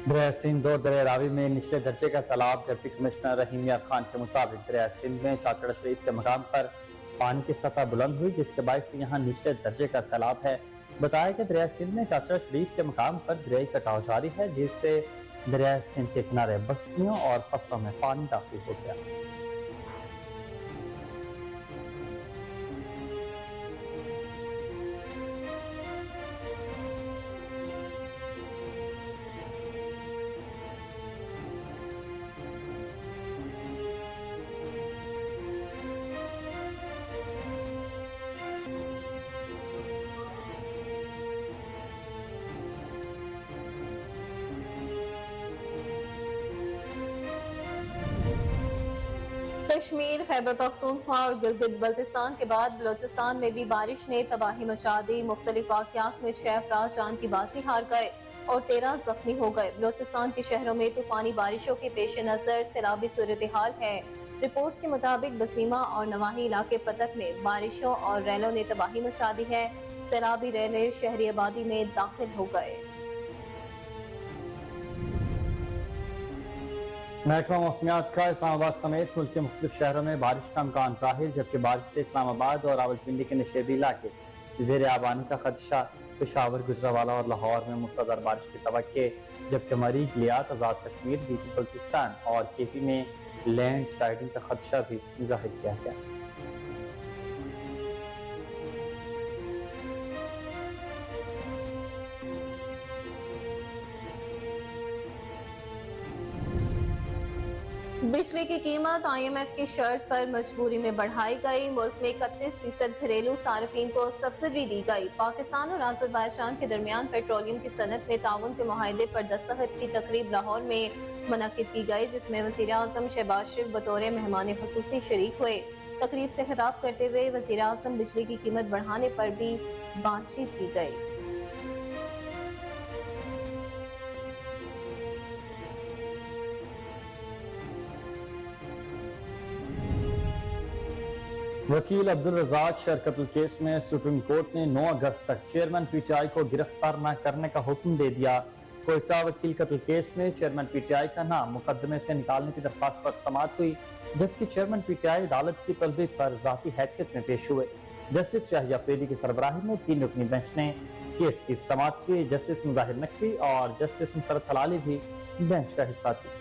दरिया सिंध और दरिया रावी में निचले दर्जे का सैलाब। डिप्टी कमिश्नर रहीम यार खान के मुताबिक दरिया सिंध में चाचड़ा शरीफ के मकाम पर पानी की सतह बुलंद हुई, जिसके बायस यहाँ निचले दर्जे का सैलाब है। बताया कि दरिया सिंध में चाचड़ा शरीफ के मकाम पर दरियाई कटाव जारी है, जिससे दरिया सिंध के किनारे बस्तियों और फसलों में पानी दाखिल हो गया। कश्मीर, खैबर पख्तूनख्वा और गिलगित बल्तिस्तान के बाद बलोचिस्तान में भी बारिश ने तबाही मचा दी। मुख्तलिफ वाक़यात में 6 अफराद जान की बाजी हार गए और 13 जख्मी हो गए। बलोचिस्तान के शहरों में तूफानी बारिशों के पेश नजर सैलाबी सूरत हाल है। रिपोर्ट्स के मुताबिक बसीमा और नवाही इलाके पतक में बारिशों और रैलों ने तबाही मचा दी है। सैलाबी रैले शहरी आबादी में दाखिल हो गए। महकमा मौसमियात का इस्लामाबाद समेत मुल्क के मुख्तलिफ शहरों में बारिश का इम्कान जाहिर, जबकि बारिश से इस्लामाबाद और रावलपिंडी के नशेबी इलाके ज़ेर आबानी का खदशा। पेशावर, गुजरावाला और लाहौर में मूसलाधार बारिश की तवक्के, जबकि मरीज, लियात, आज़ाद कश्मीर, गिलगित बल्तिस्तान और केपी में लैंड स्लाइडिंग का खदशा भी जाहिर किया गया। बिजली की कीमत IMF की शर्त पर मजबूरी में बढ़ाई गई। मुल्क में 31% घरेलू सार्फिन को सब्सिडी दी गई। पाकिस्तान और अज़रबैजान के दरमियान पेट्रोलियम की सनत में ताउन के मुआहदे पर दस्तखत की तकरीब लाहौर में मुनक्किद की गई, जिसमें वज़ीर आज़म शहबाज शरीफ बतौर मेहमान ख़ुसूसी शरीक हुए। तकरीब से खिताब करते हुए वज़ीर आज़म बिजली की कीमत बढ़ाने पर भी बातचीत की गई। वकील अब्दुल रज़ाक शर कत्ल केस में सुप्रीम कोर्ट ने 9 अगस्त तक चेयरमैन PTI को गिरफ्तार न करने का हुक्म दे दिया। कोयटा वकील कत्ल केस में चेयरमैन PTI का नाम मुकदमे से निकालने की दरख्वास्त पर समाअत हुई, जबकि चेयरमैन PTI अदालत की तलबी पर ज़ाती हैसियत में पेश हुए। जस्टिस शाही अफरीदी की सरबराही में 3 रुकनी बेंच ने केस की समाअत की। जस्टिस मुजाहिर नकवी और जस्टिस मुसरत हलाली भी बेंच का हिस्सा थी।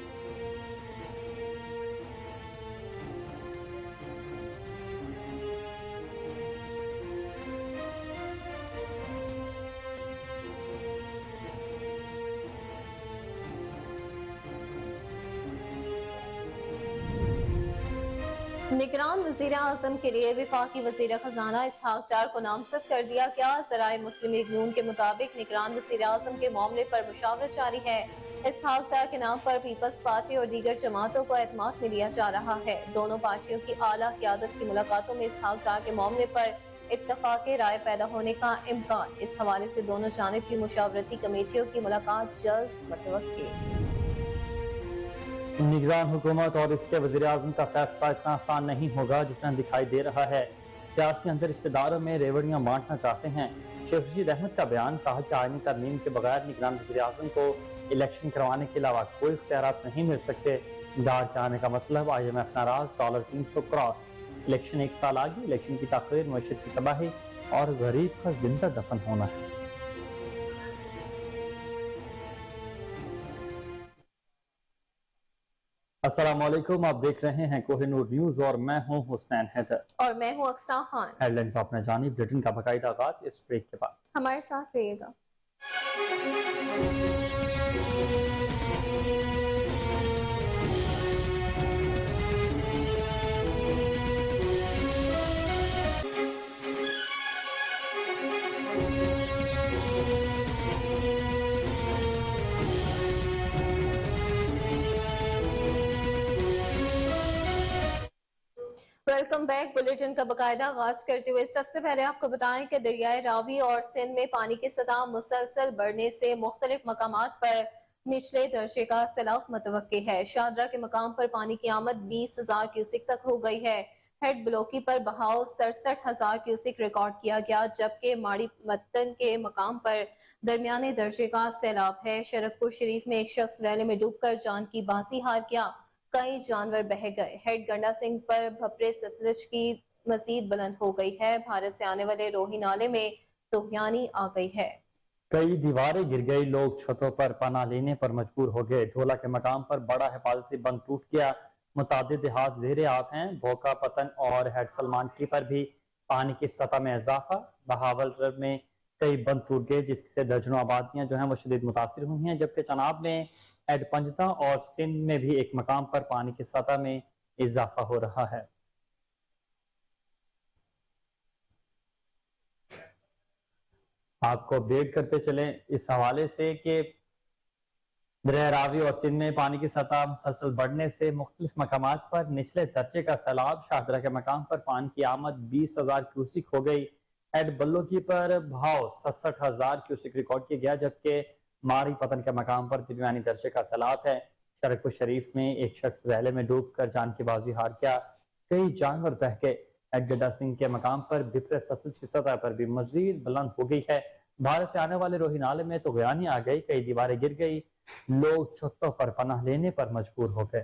निगरान वज़ीर आज़म के लिए वफाकी वज़ीर खजाना इसहाक डार को नामजद कर दिया गया। ज़राए मुस्लिम लीग नून के मुताबिक निगरान वज़ीर आज़म के मामले पर मुशावरत जारी है। इसहाक डार के नाम पर पीपल्स पार्टी और दीगर जमातों को एतमाद में लिया जा रहा है। दोनों पार्टियों की आला क़यादत की मुलाकातों में इसहाक डार के मामले पर इत्तफाक राय पैदा होने का इम्कान। इस हवाले से दोनों जानिब की मुशावरती कमेटियों की मुलाकात जल्द मुतवक्किल। निगरान हुकूमत और इसके वज़ीर आज़म का फैसला इतना आसान नहीं होगा जितना दिखाई दे रहा है। सियासी अंदर रिश्तेदारों में रेवड़ियां बांटना चाहते हैं। शेख रशीद अहमद का बयान, कहा कि आईनी तरमीम के बगैर निगरान वज़ीर आज़म को इलेक्शन करवाने के अलावा कोई इख्तियारात नहीं मिल सकते। डार के आने का मतलब IMF नाराज, $300 क्रॉस, इलेक्शन 1 साल आगे, इलेक्शन की ताख़ीर, मईशत की तबाही और गरीब का जिंदा दफन होना है। अस्सलामुअलैकुम, आप देख रहे हैं कोहिनूर न्यूज और मैं हूं हुसनैन हैदर और मैं हूं अक्सा खान। हेडलाइंस आपने जानी, बुलेटिन का बाकायदा आगाज इस ब्रेक के बाद। हमारे साथ रहिएगा। Welcome back. बुलेटिन का बाकायदा आगाज करते हुए सबसे पहले आपको बताएं कि दरियाए रावी और सिंध में पानी की सतह मुसलसल बढ़ने से मुख्तलिफ मकामात पर निचले दर्जे का सैलाब मुतवक्किल है। शादरा के मकाम पर पानी की आमद 20,000 क्यूसेक तक हो गई है। ہیڈ بلوکی پر بہاؤ 67,000 کیوسک ریکارڈ کیا گیا، جبکہ ماڑی متن کے مقام پر درمیانے درجے کا سیلاب ہے۔ شرکپور شریف میں ایک شخص ریلے میں ڈوب کر جان کی بازی ہار گیا، کئی جانور بہہ گئے۔ ہیڈ گنڈا سنگھ پر بھپرے ستلج کی مزید بلند ہو گئی ہے، بھارت سے آنے والے روہی نالے میں طغیانی آ گئی ہے۔ کئی دیواریں گر گئی، لوگ چھتوں پر پناہ لینے پر مجبور ہو گئے۔ ڈھولا کے مقام پر بڑا حفاظتی بند ٹوٹ گیا، متعدد دیہات زیر آب ہیں۔ بھوکا پتن اور ہیڈ سلمان کی پر بھی پانی کی سطح میں اضافہ۔ بہاولپور میں کئی بند ٹوٹ گئے جس سے درجنوں آبادیاں جو ہیں وہ شدید متاثر ہوئی ہیں، جبکہ چناب میں، ہیڈ پنجتہ اور سندھ میں بھی ایک مقام پر پانی کی سطح میں اضافہ ہو رہا ہے۔ آپ کو اپڈیٹ کرتے چلیں اس حوالے سے کہ دریائے راوی اور سندھ میں پانی کی سطح مسلسل بڑھنے سے مختلف مقامات پر نچلے درجے کا سیلاب۔ شاہدرہ کے مقام پر پانی کی آمد 20,000 کیوسک ہو گئی۔ ہیڈ بلوکی پر بہاؤ 67,000 کیوسک ریکارڈ کیا گیا، جبکہ ماڑی پتن کے مقام پر درمیانی درجے کا سیلاب ہے۔ شرکپور شریف میں ایک شخص ریلے میں ڈوب کر جان کی بازی ہار گیا، کئی جانور بہہ گئے۔ ہیڈ گڈا سنگھ کے مقام پر بھپرے ستلج کی سطح پر بھی مزید بلند ہو گئی ہے۔ بھارت سے آنے والے روہی نالے میں طغیانی آ گئی، کئی دیواریں گر گئی، لوگ چھتوں پر پناہ لینے پر مجبور ہو گئے۔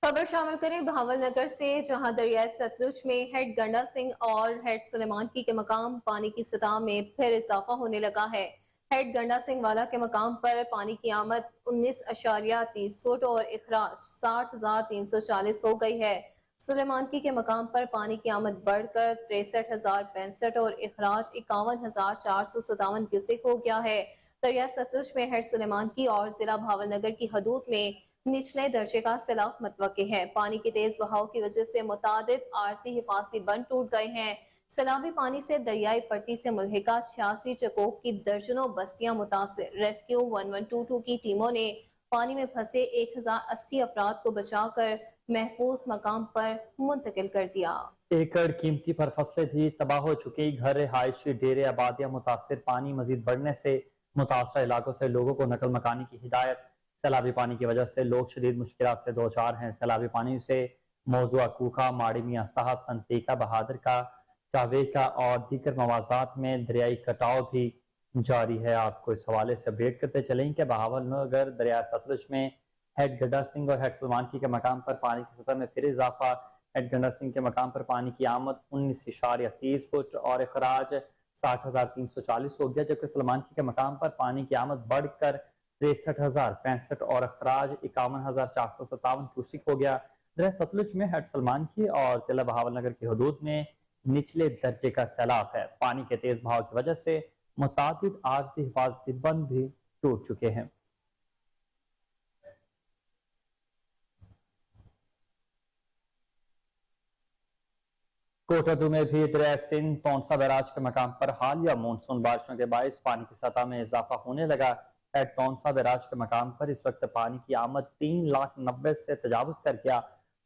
خبر شامل کریں بہاول نگر سے، جہاں دریائے ستلج میں ہیڈ گنڈا سنگھ اور ہیڈ سلیمان کی کے مقام پانی کی سطح میں پھر اضافہ ہونے لگا ہے۔ ہیڈ گنڈا سنگھ والا کے مقام پر پانی کی آمد 19.30 فٹ اور اخراج 60,340 ہو گئی ہے۔ سلیمان کی کے مقام پر پانی کی آمد بڑھ کر 63,065 اور اخراج 51,457 کیوسک ہو گیا ہے۔ دریائے ستلج میں ہیڈ سلیمان کی اور ضلع بہاول نگر کی حدود میں نچلے درجے کا سیلاب متوقع ہے۔ پانی کے تیز بہاؤ کی وجہ سے متعدد عارضی حفاظتی بند ٹوٹ گئے ہیں۔ سیلابی پانی سے دریائی پٹی سے ملحقہ 86 چکوک کی درجنوں بستیاں متاثر۔ ریسکیو 1122 کی ٹیموں نے پانی میں پھنسے 1080 افراد کو بچا کر محفوظ مقام پر منتقل کر دیا۔ ایکڑ قیمتی پر فصلیں بھی تباہ ہو چکی، گھر رہائشی ڈیرے آبادیاں متاثر۔ پانی مزید بڑھنے سے متاثرہ علاقوں سے لوگوں کو نقل مکانی کی ہدایت۔ سیلابی پانی کی وجہ سے لوگ شدید مشکلات سے دوچار ہیں۔ سیلابی پانی سے موضوع کوکھا، ماڑی میاں صاحب، سنتیکا، بہادر کا، چاویکا اور دیگر مواضعات میں دریائی کٹاؤ بھی جاری ہے۔ آپ کو اس حوالے سے اپڈیٹ کرتے چلیں کہ بہاول نگر دریائے ستلج میں ہیڈ گڈا سنگھ اور ہیڈ سلمان کی کے مقام پر پانی کی سطح میں پھر اضافہ۔ ہیڈ گنڈا سنگھ کے مقام پر پانی کی آمد 19.30 فٹ اور اخراج 60,340 ہو گیا، جبکہ سلمان کی کے مقام پر پانی کی آمد بڑھ کر 63,065 اور اخراج 51,457 کیوسک ہو گیا۔ دریائے ستلج میں ہیڈ سلمان کی اور ضلع بہاول نگر کی حدود میں نچلے درجے کا سیلاب ہے۔ پانی کے تیز بہاؤ کی وجہ سے متعدد عارضی حفاظتی بند بھی ٹوٹ چکے ہیں۔ کوٹادو میں بھی دریائے سندھ تونسا بیراج کے مقام پر حالیہ مونسون بارشوں کے باعث پانی کی سطح میں اضافہ ہونے لگا۔ ہیڈ تونسا بیراج کے مقام پر اس وقت پانی کی آمد 3,90,000 سے تجاوز کر گیا۔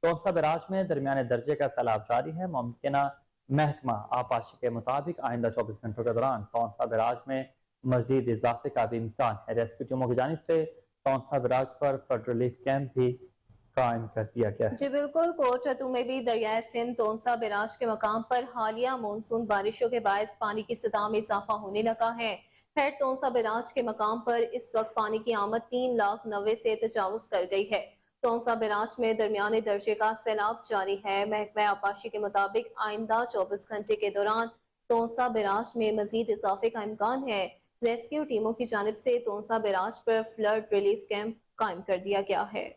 تونسا بیراج میں درمیانے درجے کا سیلاب جاری ہے۔ ممکنہ محکمہ آبپاشی کے مطابق آئندہ 24 گھنٹوں کے دوران تونسا بیراج میں مزید اضافے کا بھی امکان ہے۔ ریسکیو ٹیموں کی جانب سے تونسا بیراج پر فلڈ ریلیف کیمپ بھی قائم کر دیا گیا ہے۔ جی بالکل، کوٹادو میں بھی دریائے سندھ تونسا بیراج کے مقام پر حالیہ مونسون بارشوں کے باعث پانی کی سطح میں اضافہ ہونے لگا ہے۔ ہیڈ تونسا بیراج کے مقام پر اس وقت پانی کی آمد 3,90,000 سے تجاوز کر گئی ہے۔ تونسا بیراج میں درمیانے درجے کا سیلاب جاری ہے۔ محکمہ آبپاشی کے مطابق آئندہ 24 گھنٹے کے دوران تونسا بیراج میں مزید اضافے کا امکان ہے۔ ریسکیو ٹیموں کی جانب سے تونسا بیراج پر فلڈ ریلیف کیمپ قائم کر دیا گیا ہے۔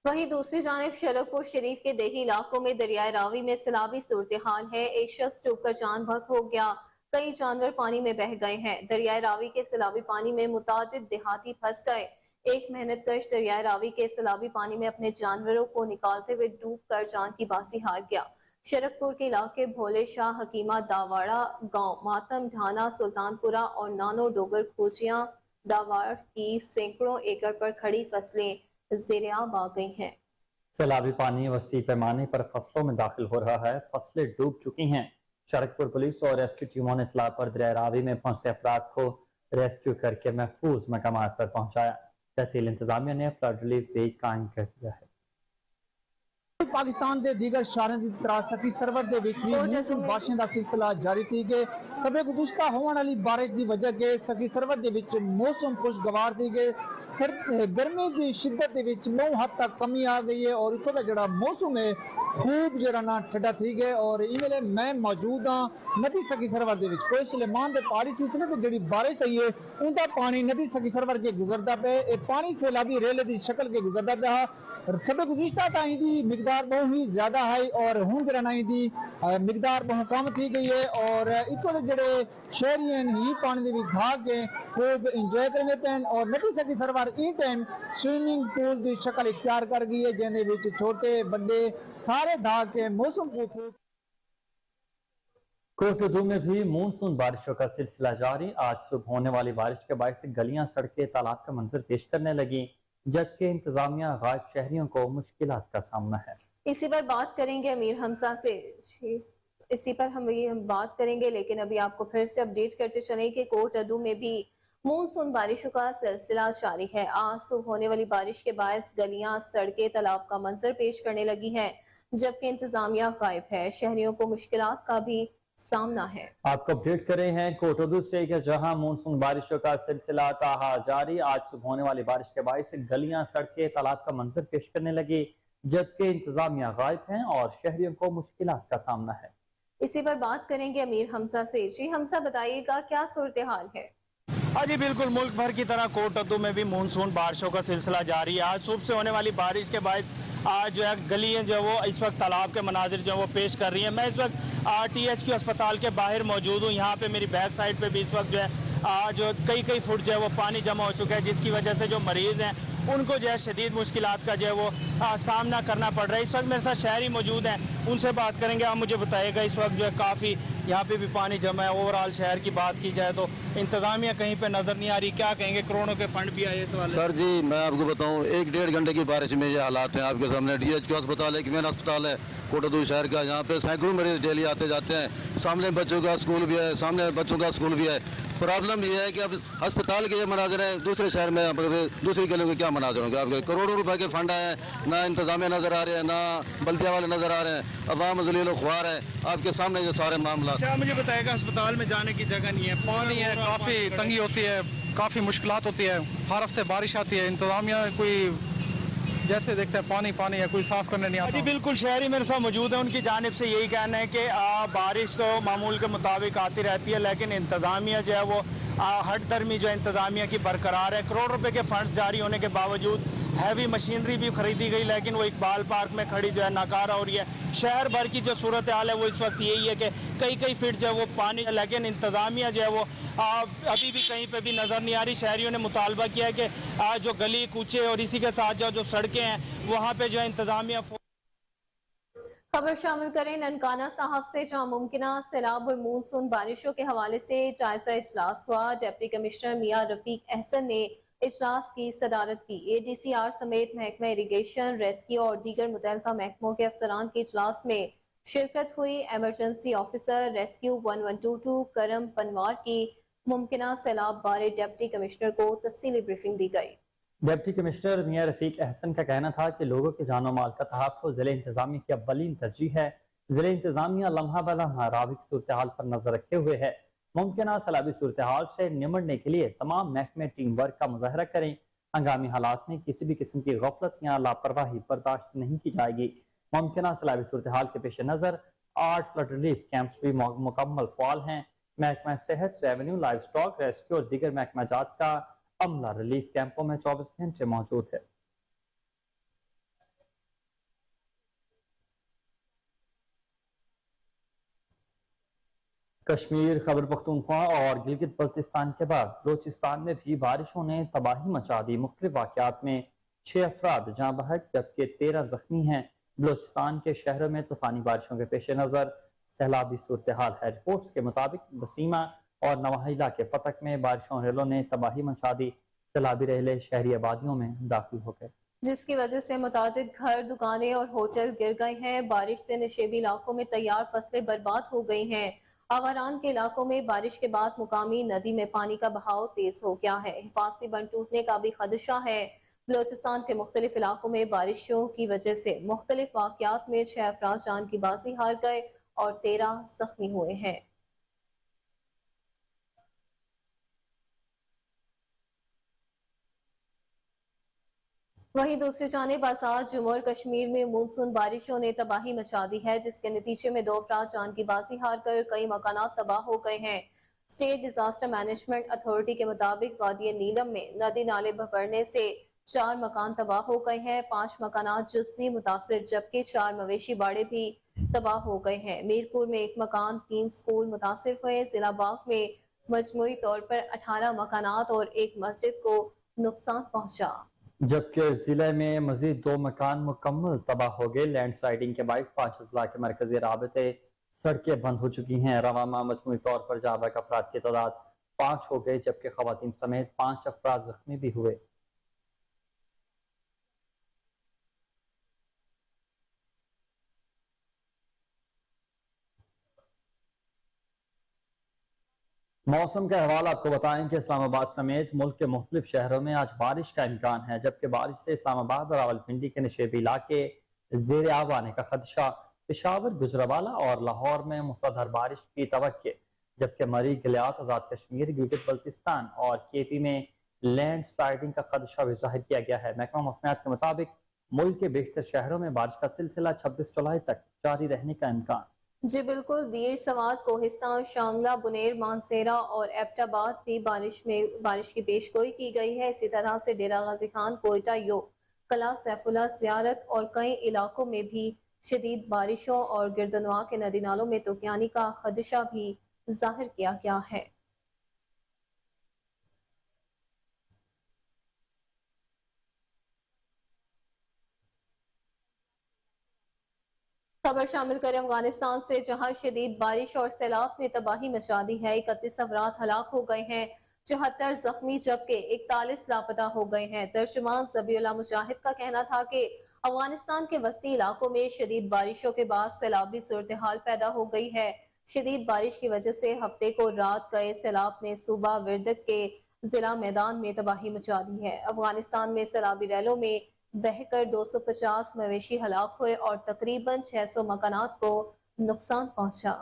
وہیں دوسری جانب شرکپور شریف کے دیہی علاقوں میں دریائے راوی میں سیلابی صورتحال ہے۔ ایک شخص ڈوب کر جان بحق ہو گیا، کئی جانور پانی میں بہہ گئے ہیں۔ دریائے راوی کے سیلابی پانی میں متعدد دیہاتی پھنس گئے۔ ایک محنت کش دریائے راوی کے سیلابی پانی میں اپنے جانوروں کو نکالتے ہوئے ڈوب کر جان کی بازی ہار گیا۔ شرکپور کے علاقے بھولے شاہ، حکیمہ داواڑہ گاؤں، ماتم ڈھانا، سلطان پورہ اور نانو ڈوگر کھوجیاں داواڑ کی سینکڑوں ایکڑ پر کھڑی فصلیں زیر آب آ گئی ہیں۔ सैलाबी पानी वसी पैमाने पर फसलों में दाखिल हो रहा है, फसलें डूब चुकी हैं। सड़कपुर पुलिस और रेस्क्यू टीमों ने इत्तला पर दरिया रावी में फंसे अफराद को रेस्क्यू करके महफूज मकामात पर पहुंचाया। तहसील इंतजामिया ने फ्लड रिलीफ पेज कायम कर दिया है। पाकिस्तान के दीगर शहरों की तरह सखी सरवर के विच भी मौनसून बारिशों का सिलसिला जारी थी कि सबे गुज़िश्ता होने वाली बारिश की वजह के सखी सरवर के विच मौसम खुशगवार थी कि गर्मी की शिद्दत के विच बहुत हद तक कमी आ गई है और इतों का जड़ा मौसम है खूब जरा ना ठंडा थी गया। और इवेले मैं मौजूद हाँ नदी सखी सरवर के विच कोई सलेमान के पहाड़ी सिलसिले से जी बारिश थी है उनका पानी नदी सखी सरवर के गुजरता पे पानी सैलाबी रेले की शक्ल के गुजरता पाया। सबे गुज़िश्ता टाइम की मिकदार बहुत ही ज्यादा है और हूँ जरा की मिकदार बहुत कम थी गई है और इतों के जड़े शहरी हैं ही पानी के भाग के खूब इंजॉय करने पैन और नदी सकी सरवर ई टाइम स्विमिंग पूल की शक्ल इख्तियार कर गई है जिन्हें छोटे बड़े सारे धाग के मौसम को खूब। कोटदू में भी मानसून बारिशों का सिलसिला जारी। आज सुबह होने वाली बारिश के बायस गलियां सड़कें तालाब का मंजर पेश करने लगी, जबकि इंतजामिया गायब शहरियों को मुश्किलात का सामना है। इसी पर बात करेंगे अमीर हमजा से। इसी पर हम बात करेंगे, लेकिन अभी आपको फिर से अपडेट करते चलें कि कोटदू में भी मानसून बारिशों का सिलसिला जारी है। आज सुबह होने वाली बारिश के बायस गलियां सड़कें तालाब का मंजर पेश करने लगी हैं, जबकि इंतजामिया गायब है, शहरियों को मुश्किलात का भी सामना है। आपको अपडेट करे हैं कोटदू से कि जहां मानसून बारिशों का सिलसिला ताहा जारी। आज सुबह होने वाली बारिश के बायस गलियां सड़कें तालाब का मंजर पेश करने लगी, जबकि इंतजामिया गायब हैं और शहरियों को मुश्किलात का सामना है। इसी पर बात करेंगे अमीर हमजा से। जी हमजा, बताइएगा क्या सूरत हाल है? हाँ जी बिल्कुल, मुल्क भर की तरह कोटदू में भी मानसून बारिशों का सिलसिला जारी है। आज सुबह से होने वाली बारिश के बाद आज जो है गलियाँ जो है वो इस वक्त तालाब के मनाजिर जो है वो पेश कर रही हैं। मैं इस वक्त THQ अस्पताल के बाहर मौजूद हूँ। यहाँ पे मेरी बैक साइड पे भी इस वक्त जो है जो कई फुट जो है वो पानी जमा हो चुका है, जिसकी वजह से जो मरीज़ हैं उनको जो है शदीद मुश्किलात का जो है वो सामना करना पड़ रहा है। इस वक्त मेरे साथ शहरी मौजूद हैं, उनसे बात करेंगे। आप मुझे बताइएगा, इस वक्त जो है काफ़ी यहाँ पे भी पानी जमा है। ओवरऑल शहर की बात की जाए तो इंतज़ामिया कहीं पे नज़र नहीं आ रही, क्या कहेंगे? करोड़ों के फंड भी आए इस वाले। सर जी मैं आपको बताऊं, 1-1.5 घंटे की बारिश में ये हालात हैं आपके सामने। THQ अस्पताल एक मेन अस्पताल है कोटदू शहर का, यहाँ पे सैकड़ों मरीज डेली आते जाते हैं। सामने बच्चों का स्कूल भी है, सामने बच्चों का स्कूल भी है। प्रॉब्लम ये है कि अब अस्पताल के ये मनाजर हैं, दूसरे शहर में दूसरी गलियों के क्या मनाजर होंगे? आपके करोड़ों रुपए के फंड आए हैं, ना इंतजामिया नजर आ रहे हैं, ना बल्दिया वाले नजर आ रहे हैं, अवाम जलील ख्वार है। आपके सामने ये सारे मामला। अच्छा मुझे बताएगा, अस्पताल में जाने की जगह नहीं है, पानी है, काफ़ी तंगी होती है, काफ़ी मुश्किलात होती है। हर हफ्ते बारिश आती है, इंतजामिया कोई जैसे देखते हैं पानी है, कोई साफ करने नहीं आता। जी बिल्कुल, शहरी मेरे साथ मौजूद है, उनकी जानिब से यही कहना है कि बारिश तो मामूल के मुताबिक आती रहती है, लेकिन इंतज़ामिया जो है वो हट दरमी जो है इंतज़ामिया की बरकरार है। करोड़ रुपए के फंड्स जारी होने के बावजूद हैवी मशीनरी भी खरीदी गई, लेकिन वो इकबाल पार्क में खड़ी जो है नाकारा हो रही है। शहर भर की जो सूरत हाल है वो इस वक्त यही है कि कई फीट जो है वो पानी है, लेकिन इंतज़ामिया जो है वो अभी भी कहीं पे भी नज़र नहीं आ रही। शहरियों ने मुतालबा किया है कि जो गली कूचे और इसी के साथ जो सड़कें हैं वहाँ पे जो है इंतज़ामिया। खबर शामिल करें ननकाना साहब से, जहां मुमकिन सैलाब और मानसून बारिशों के हवाले से जायजा इजलास हुआ। डिप्टी कमिश्नर मियां रफीक अहसन ने इजलास की सदारत की। ADCR समेत महकमा इरिगेशन, रेस्क्यू और दीगर मुतल्लिका महकमों के अफसरान के इजलास में शिरकत हुई। एमरजेंसी ऑफिसर रेस्क्यू 1122 करम पनवार की मुमकिन सैलाब बारे डिप्टी कमिश्नर को तफसीली ब्रीफिंग दी गई। डिप्टी कमिश्नर मियां रफीक अहसन का कहना था कि लोगों के जानो माल का तहफ़्फ़ुज़ ज़िले इंतज़ामिया की अव्वलीन तरजीह है। ज़िले इंतज़ामिया लम्हा बलम्हा रावी की सूरत हाल पर नजर रखे हुए है। मुमकिन सैलाबी सूरत हाल से निमटने के लिए तमाम महकमे टीम वर्क का मुजाहरा करें। हंगामी हालात में किसी भी किस्म की गफलत या लापरवाही बर्दाश्त नहीं की जाएगी। मुमकिन सैलाबी सूरत हाल के पेश नज़र 8 फ्लड रिलीफ कैंप्स भी मुकम्मल फ़ाल हैं। महकमा सेहत, रेवेन्यू, लाइव स्टॉक, रेस्क्यू और दीगर महकमा जात का अमला रिलीफ कैंपों में 24 घंटे मौजूद है। कश्मीर, खैबर पख्तूनख्वा और गिलगित बल्तिस्तान के बाद बलोचिस्तान में भी बारिशों ने तबाही मचा दी। मुख्तलिफ वाक़यात में 6 अफराद जाँ बहक जबकि 13 जख्मी हैं। बलोचिस्तान के शहरों में तूफानी बारिशों के पेश नज़र सैलाबी सूरत हाल है। रिपोर्ट्स के मुताबिक वसीमा और नवाहिला के फतक में बारिशों रेलों ने तबाही मचा दी। सैलाबी रेले शहरी आबादियों में दाखिल हो गए। جس کی وجہ سے متعدد گھر، دکانیں اور ہوٹل گر گئے ہیں۔ بارش سے نشیبی علاقوں میں تیار فصلیں برباد ہو گئی ہیں۔ آوران کے علاقوں میں بارش کے بعد مقامی ندی میں پانی کا بہاؤ تیز ہو گیا ہے۔ حفاظتی بند ٹوٹنے کا بھی خدشہ ہے۔ بلوچستان کے مختلف علاقوں میں بارشوں کی وجہ سے مختلف واقعات میں 6 افراد جان کی بازی ہار گئے اور 13 زخمی ہوئے ہیں۔ وہیں دوسری جانب آزاد جموں اور کشمیر میں مونسون بارشوں نے تباہی مچا دی ہے، جس کے نتیجے میں 2 افراد جان کی بازی ہار کر کئی مکانات تباہ ہو گئے ہیں۔ اسٹیٹ ڈیزاسٹر مینجمنٹ اتھارٹی کے مطابق وادی نیلم میں ندی نالے بھرنے سے 4 مکان تباہ ہو گئے ہیں، 5 مکانات جزوی متاثر جبکہ 4 مویشی باڑے بھی تباہ ہو گئے ہیں۔ میرپور میں 1 مکان، 3 سکول متاثر ہوئے۔ ضلع باغ میں مجموعی طور پر 18 مکانات اور 1 مسجد کو نقصان پہنچا، جبکہ ضلع میں مزید 2 مکان مکمل تباہ ہو گئے۔ لینڈ سلائیڈنگ کے باعث 5 اضلاع کے مرکزی رابطے سڑکیں بند ہو چکی ہیں۔ رواں ماہ مجموعی طور پر جاں بحق افراد کی تعداد 5 ہو گئی جبکہ خواتین سمیت 5 افراد زخمی بھی ہوئے۔ موسم کا حوالہ آپ کو بتائیں کہ اسلام آباد سمیت ملک کے مختلف شہروں میں آج بارش کا امکان ہے، جبکہ بارش سے اسلام آباد اور راولپنڈی کے نشیبی علاقے زیر آب آنے کا خدشہ۔ پشاور، گجرانوالہ اور لاہور میں موسلادھار بارش کی توقع، جبکہ مری، گلیات، آزاد کشمیر، گلگت بلتستان اور کے پی میں لینڈ سلائیڈنگ کا خدشہ بھی ظاہر کیا گیا ہے۔ محکمہ موسمیات کے مطابق ملک کے بیشتر شہروں میں بارش کا سلسلہ 26 جولائی تک جاری رہنے کا امکان۔ جی بالکل، دیر سوات، کوہستان، شانگلہ، بنیر، مانسیرہ اور ایبٹ آباد بھی بارش کی پیشگوئی کی گئی ہے۔ اسی طرح سے ڈیرہ غازی خان، کوئٹہ، یو کلا، سیف اللہ، زیارت اور کئی علاقوں میں بھی شدید بارشوں اور گردنواں کے ندی نالوں میں طوفانی کا خدشہ بھی ظاہر کیا گیا ہے۔ خبر شامل کریں افغانستان سے، جہاں شدید بارش اور سیلاب نے تباہی مچا دی ہے۔ 31 افراد ہلاک ہو گئے ہیں، 74 زخمی جبکہ 41 لاپتہ ہو گئے ہیں۔ ترجمان ذبیح اللہ مجاہد کا کہنا تھا کہ افغانستان کے وسطی علاقوں میں شدید بارشوں کے بعد سیلابی صورتحال پیدا ہو گئی ہے۔ شدید بارش کی وجہ سے ہفتے کو رات گئے سیلاب نے صوبہ وردک کے ضلع میدان میں تباہی مچا دی ہے۔ افغانستان میں سیلابی ریلوں میں بہہ کر 250 مویشی ہلاک ہوئے اور تقریباً 600 مکانات کو نقصان پہنچا۔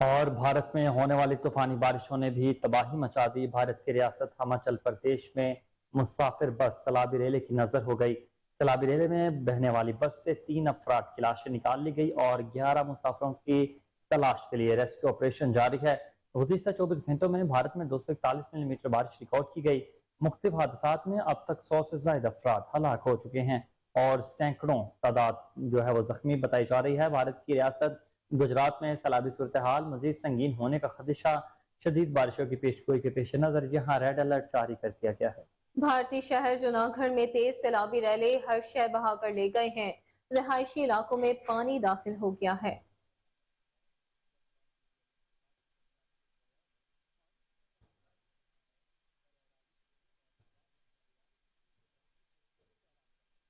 اور بھارت میں ہونے والی طوفانی بارشوں نے بھی تباہی مچا دی۔ بھارت کی ریاست ہماچل پردیش میں مسافر بس سیلابی ریلے کی نظر ہو گئی۔ سیلابی ریلے میں بہنے والی بس سے 3 افراد کی لاشیں نکال لی گئی اور 11 مسافروں کی تلاش کے لیے ریسکیو آپریشن جاری ہے۔ گزشتہ 24 گھنٹوں میں بھارت میں 241 ملی میٹر بارش ریکارڈ کی گئی۔ مختلف حادثات میں اب تک 100 سے زائد افراد ہلاک ہو چکے ہیں اور سینکڑوں تعداد جو ہے وہ زخمی بتائی جا رہی ہے۔ بھارت کی ریاست گجرات میں سیلابی صورتحال مزید سنگین ہونے کا خدشہ، شدید بارشوں کی پیشگوئی کے پیش نظر یہاں ریڈ الرٹ جاری کر دیا گیا ہے۔ بھارتی شہر جوناگڑھ میں تیز سیلابی ریلے ہر شے بہا کر لے گئے ہیں، رہائشی علاقوں میں پانی داخل ہو گیا ہے۔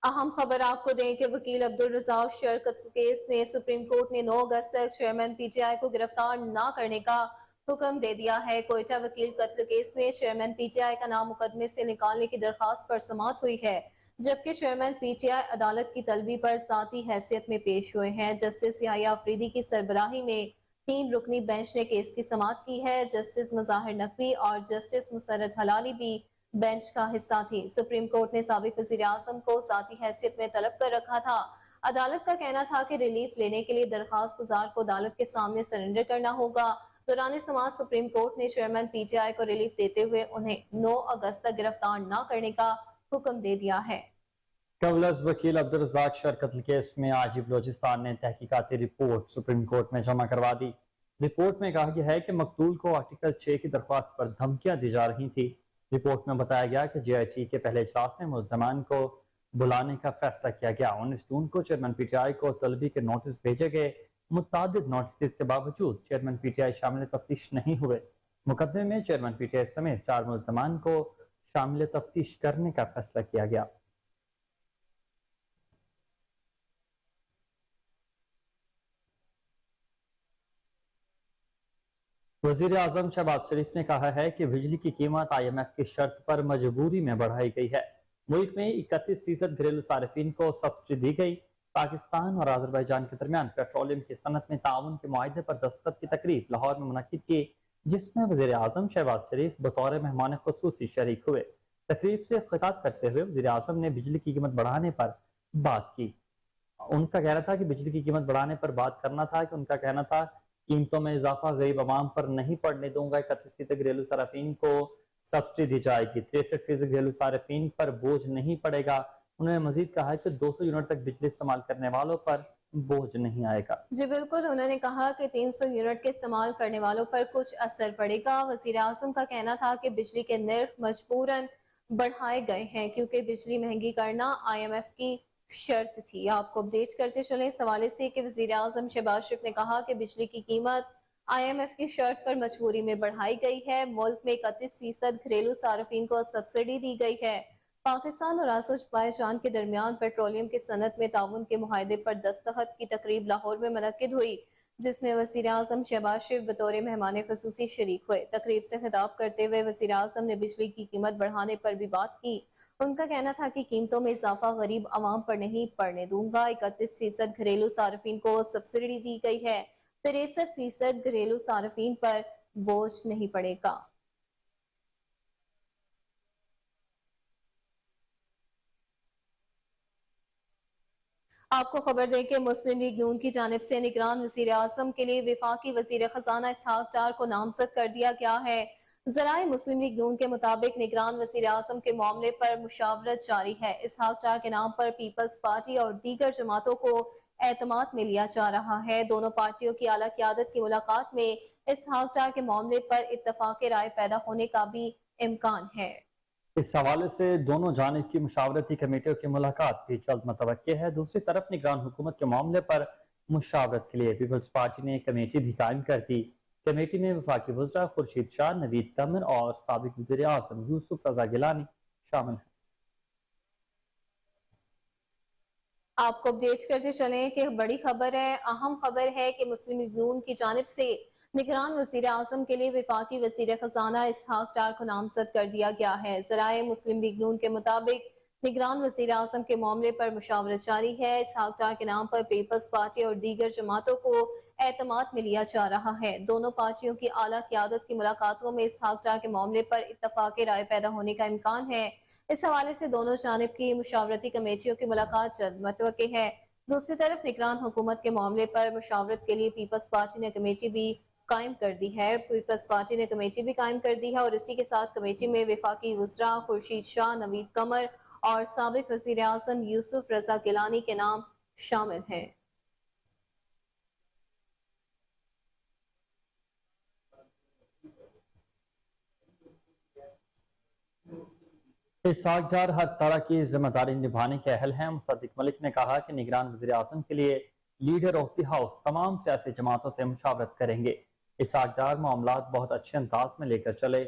اہم خبر آپ کو دیں کہ وکیل عبدالرزاق شر قتل کیس نے سپریم کورٹ نے 9 اگست تک چیئرمین پی ٹی آئی کو گرفتار نہ کرنے کا حکم دے دیا ہے۔ کوئٹہ وکیل قتل کیس میں چیئرمین پی ٹی آئی کا نام مقدمے سے نکالنے کی درخواست پر سماعت ہوئی ہے، جبکہ چیئرمین پی ٹی آئی عدالت کی طلبی پر ذاتی حیثیت میں پیش ہوئے ہیں۔ جسٹس یحییٰ آفریدی کی سربراہی میں 3 رکنی بینچ نے کیس کی سماعت کی ہے۔ جسٹس مظاہر نقوی اور جسٹس مسرت حلالی بھی بینچ کا حصہ تھی۔ سپریم کورٹ نے سابق وزیر اعظم کو ذاتی حیثیت میں طلب کر رکھا تھا۔ عدالت کا کہنا تھا کہ ریلیف لینے کے لیے درخواست گزار کو عدالت کے سامنے سرنڈر کرنا ہوگا۔ دوران سماعت سپریم کورٹ نے چیئرمین پی ٹی آئی کو ریلیف دیتے ہوئے انہیں 9 اگست تک گرفتار نہ کرنے کا حکم دے دیا ہے۔ ٹریولرز وکیل عبدالرزاق شر قتل کیس میں آج ہی بلوچستان نے تحقیقاتی رپورٹ سپریم کورٹ میں جمع کروا دی۔ رپورٹ میں کہا گیا ہے کہ مقتول کو آرٹیکل 6 کی درخواست پر دھمکیاں دی جا رہی تھی۔ رپورٹ میں بتایا گیا کہ جے آئی ٹی کے پہلے اجلاس میں ملزمان کو بلانے کا فیصلہ کیا گیا۔ 19 جون کو چیئرمین پی ٹی آئی کو طلبی کے نوٹس بھیجے گئے۔ मुतअद्दिद नोटिस के बावजूद चेयरमैन पीटीआई शामिल तफ्तीश नहीं हुए। मुकदमे में चेयरमैन पीटीआई समेत 4 मुलजमान को शामिल तफ्तीश करने का फैसला किया गया। वजीर आजम शहबाज शरीफ ने कहा है कि बिजली की कीमत IMF की शर्त पर मजबूरी में बढ़ाई गई है। मुल्क में 31% घरेलू सार्फिन को सब्सिडी दी गई। पाकिस्तान और आजरबाईजान के दरमियान पेट्रोलियम की सनत में ताउन के मुआहदे पर दस्तखत की तकरीब लाहौर में मुनक्किद की, जिसमें वजीर आजम शहबाज शरीफ बतौर मेहमान खुसूसी शरीक हुए। तकरीब से खिताब करते हुए वजीर आजम ने बिजली की कीमत बढ़ाने पर बात की। उनका कहना था कि बिजली की कीमत बढ़ाने पर बात करना था कि उनका कहना था कीमतों में इजाफा गरीब आवाम पर नहीं पड़ने दूंगा। 31% घरेलू सार्फिन को सब्सिडी दी जाएगी। 63% घरेलू सार्फिन पर बोझ नहीं पड़ेगा। उन्होंने मजीद कहा कि 200 यूनिट तक बिजली इस्तेमाल करने वालों पर बोझ नहीं आएगा। जी बिल्कुल, उन्होंने कहा कि 300 यूनिट के इस्तेमाल करने वालों पर कुछ असर पड़ेगा। वजीर आजम का कहना था कि बिजली के निर्ख मजबूरन बढ़ाए गए हैं क्योंकि बिजली महंगी करना IMF की शर्त थी। आपको अपडेट करते चले इस हवाले से कि वजीर आजम शहबाज शरीफ ने कहा कि बिजली की कीमत IMF की शर्त पर मजबूरी में बढ़ाई गई है। मुल्क में 31% घरेलू सार्फिन को सब्सिडी दी गई है। पाकिस्तान और आज़रबाईजान के दरमियान पेट्रोलियम की सनत में ताउन के मुआहदे पर दस्तखत की तकरीब लाहौर में मुनक्किद हुई, जिसमें वज़ीर आज़म शहबाज शरीफ बतौर मेहमान खुसूसी शरीक हुए। तकरीब से खिताब करते हुए वज़ीर आज़म ने बिजली की कीमत बढ़ाने पर भी बात की। उनका कहना था कि कीमतों में इजाफा गरीब आवाम पर नहीं पड़ने दूंगा। 31% घरेलू सार्फिन को सब्सिडी दी गई है। 63% घरेलू सार्फिन पर बोझ नहीं पड़ेगा। आपको खबर दें कि मुस्लिम लीग नून की जानिब से निगरान वजीर आजम के लिए वफाकी वजीर खजाना इसहाक डार को नामजद कर दिया गया है। जराए मुस्लिम लीग नून के मुताबिक निगरान वजीर आजम के मामले पर मुशावरत जारी है। इसहाक डार के नाम पर पीपल्स पार्टी और दीगर जमातों को एतमाद में लिया जा रहा है। दोनों पार्टियों की आला क़यादत की मुलाकात में इसहाक डार के मामले पर इत्तफाक राय पैदा होने का भी इम्कान है। इस हवाले से दोनों जानिब की मुशावरती कमेटियों की मुलाकात भी जल्द मुतवक्किल है। दूसरी तरफ निगरान हुकूमत के मामले पर मुशावरत के लिए पीपल्स पार्टी ने कमेटी भी कायम कर दी। कमेटी में वफाकी वज़रा खुर्शीद शाह, नवीद तमर और साबिक वज़ीर आज़म यूसुफ रज़ा गिलानी शामिल हैं। आपको अपडेट करते चलें कि बड़ी खबर है, अहम खबर है कि मुस्लिम लीग नून की जानिब से निगरान वजीर आजम के लिए वफाकी वजीर खजाना इसहाक डार को नामजद कर दिया गया है। जराए मुस्लिम लीग नून के मुताबिक निगरान वजीर आजम के मामले पर मुशावरत जारी है। इसहाक डार के नाम पर पीपल्स पार्टी और दीगर जमातों को एतमाद में लिया जा रहा है। दोनों पार्टियों की आला क़यादत की मुलाकातों में इसहाक डार के मामले पर इत्तफाक राय पैदा होने का इम्कान है। इस हवाले से दोनों जानिब की मुशावरती कमेटियों की मुलाकात जल्द मुतवक्किल है। दूसरी तरफ निगरान हुकूमत के मामले पर मुशावरत के लिए पीपल्स पार्टी ने कमेटी भी कायम कर दी है। पीपल्स पार्टी ने कमेटी भी कायम कर दी है और इसी के साथ कमेटी में वफाकी वज़रा खुर्शीद शाह, नवीद कमर और साबिक वज़ीर आज़म यूसुफ रज़ा गिलानी के नाम शामिल हैं। इसहाक डार हर तरह की जिम्मेदारी निभाने के अहल हैं। मुसद्दिक मलिक ने कहा कि निगरान वज़ीर आज़म के लिए लीडर ऑफ द हाउस तमाम सियासी जमातों से मुशावरत करेंगे। इसहाक डार मामलात बहुत अच्छे अंदाज में लेकर चले,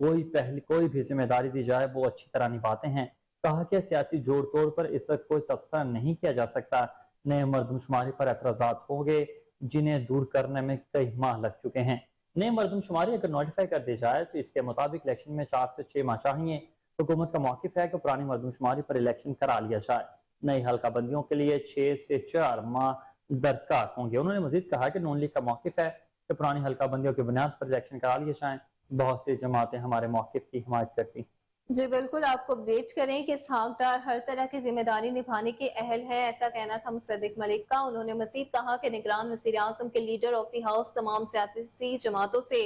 कोई भी जिम्मेदारी दी जाए वो अच्छी तरह निभाते हैं। कहा कि सियासी जोड़ तोड़ पर इस वक्त कोई तबसरा नहीं किया जा सकता। नए मरदमशुमारी पर एतराज़ात होंगे जिन्हें दूर करने में कई माह लग चुके हैं। नई मरदमशुमारी अगर नोटिफाई कर दी जाए तो इसके मुताबिक इलेक्शन में 4 से 6 माह चाहिए। हुकूमत का मौक़िफ़ है कि पुरानी मरदमशुमारी पर इलेक्शन करा लिया जाए। नई हल्का बंदियों के लिए 6 से 4 माह दरकार होंगे। उन्होंने मजीद कहा कि नून लीग का मौक़िफ़ है कि पुरानी हल्का बंदियों की बुनियाद पर इलेक्शन करा लिए जाएं। बहुत सी जमातें हमारे मौक़िफ़ की हिमायत करती। जी बिल्कुल, आपको अपडेट करें कि इसहाक डार हर तरह की जिम्मेदारी निभाने के अहल है, ऐसा कहना था मुसद्दिक मलिक का। उन्होंने मजीद कहा कि निगरान वज़ीर आज़म के लीडर ऑफ द हाउस तमाम सियासी जमातों से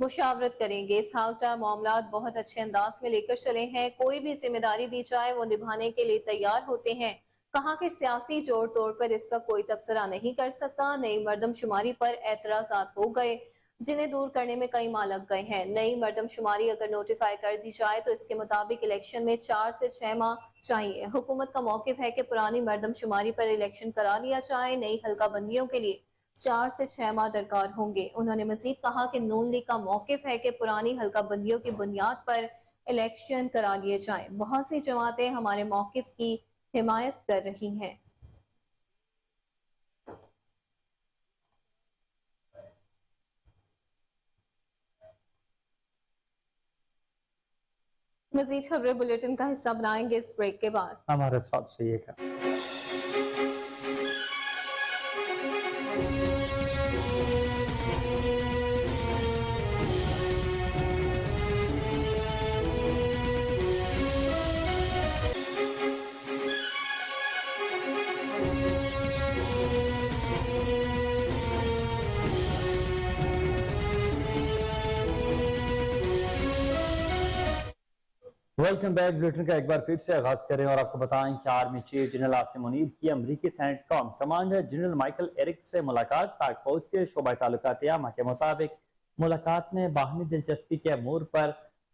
मुशावरत करेंगे। इसहाक डार मामलात बहुत अच्छे अंदाज में लेकर चले हैं, कोई भी जिम्मेदारी दी जाए वो निभाने के लिए तैयार होते हैं। कहा कि सियासी जोड़ तोड़ पर इस वक्त कोई तबसरा नहीं कर सकता। नई मरदमशुमारी पर एतराज़ात हो गए जिन्हें दूर करने में कई माह लग गए हैं। नई मरदमशुमारी अगर नोटिफाई कर दी जाए तो इसके मुताबिक इलेक्शन में 4 से 6 माह चाहिए। हुकूमत का मौक़िफ़ है कि पुरानी मरदमशुमारी पर इलेक्शन करा लिया जाए। नई हल्का बंदियों के लिए 4 سے 6 ماہ درکار ہوں گے۔ انہوں نے مزید کہا کہ نون لیگ کا موقف ہے کہ پرانی حلقہ بندیوں کی بنیاد پر الیکشن کرا لیے جائیں۔ بہت سی جماعتیں ہمارے موقف کی حمایت کر رہی ہیں۔ مزید خبریں بلیٹن کا حصہ بنائیں گے اس بریک کے بعد۔ ہمارے ساتھ رہیے گا۔ Welcome back. بلیٹن کا ایک بار پھر سے آغاز کریں اور آپ کو بتائیں کہ army chief general Asim Munir کی امریکی سینٹ کام کمانڈر جنرل مائیکل ایرک سے ملاقات۔ پاک فوج کے شعبہ تعلقات عامہ کے مطابق ملاقات میں باہمی دلچسپی کے امور پر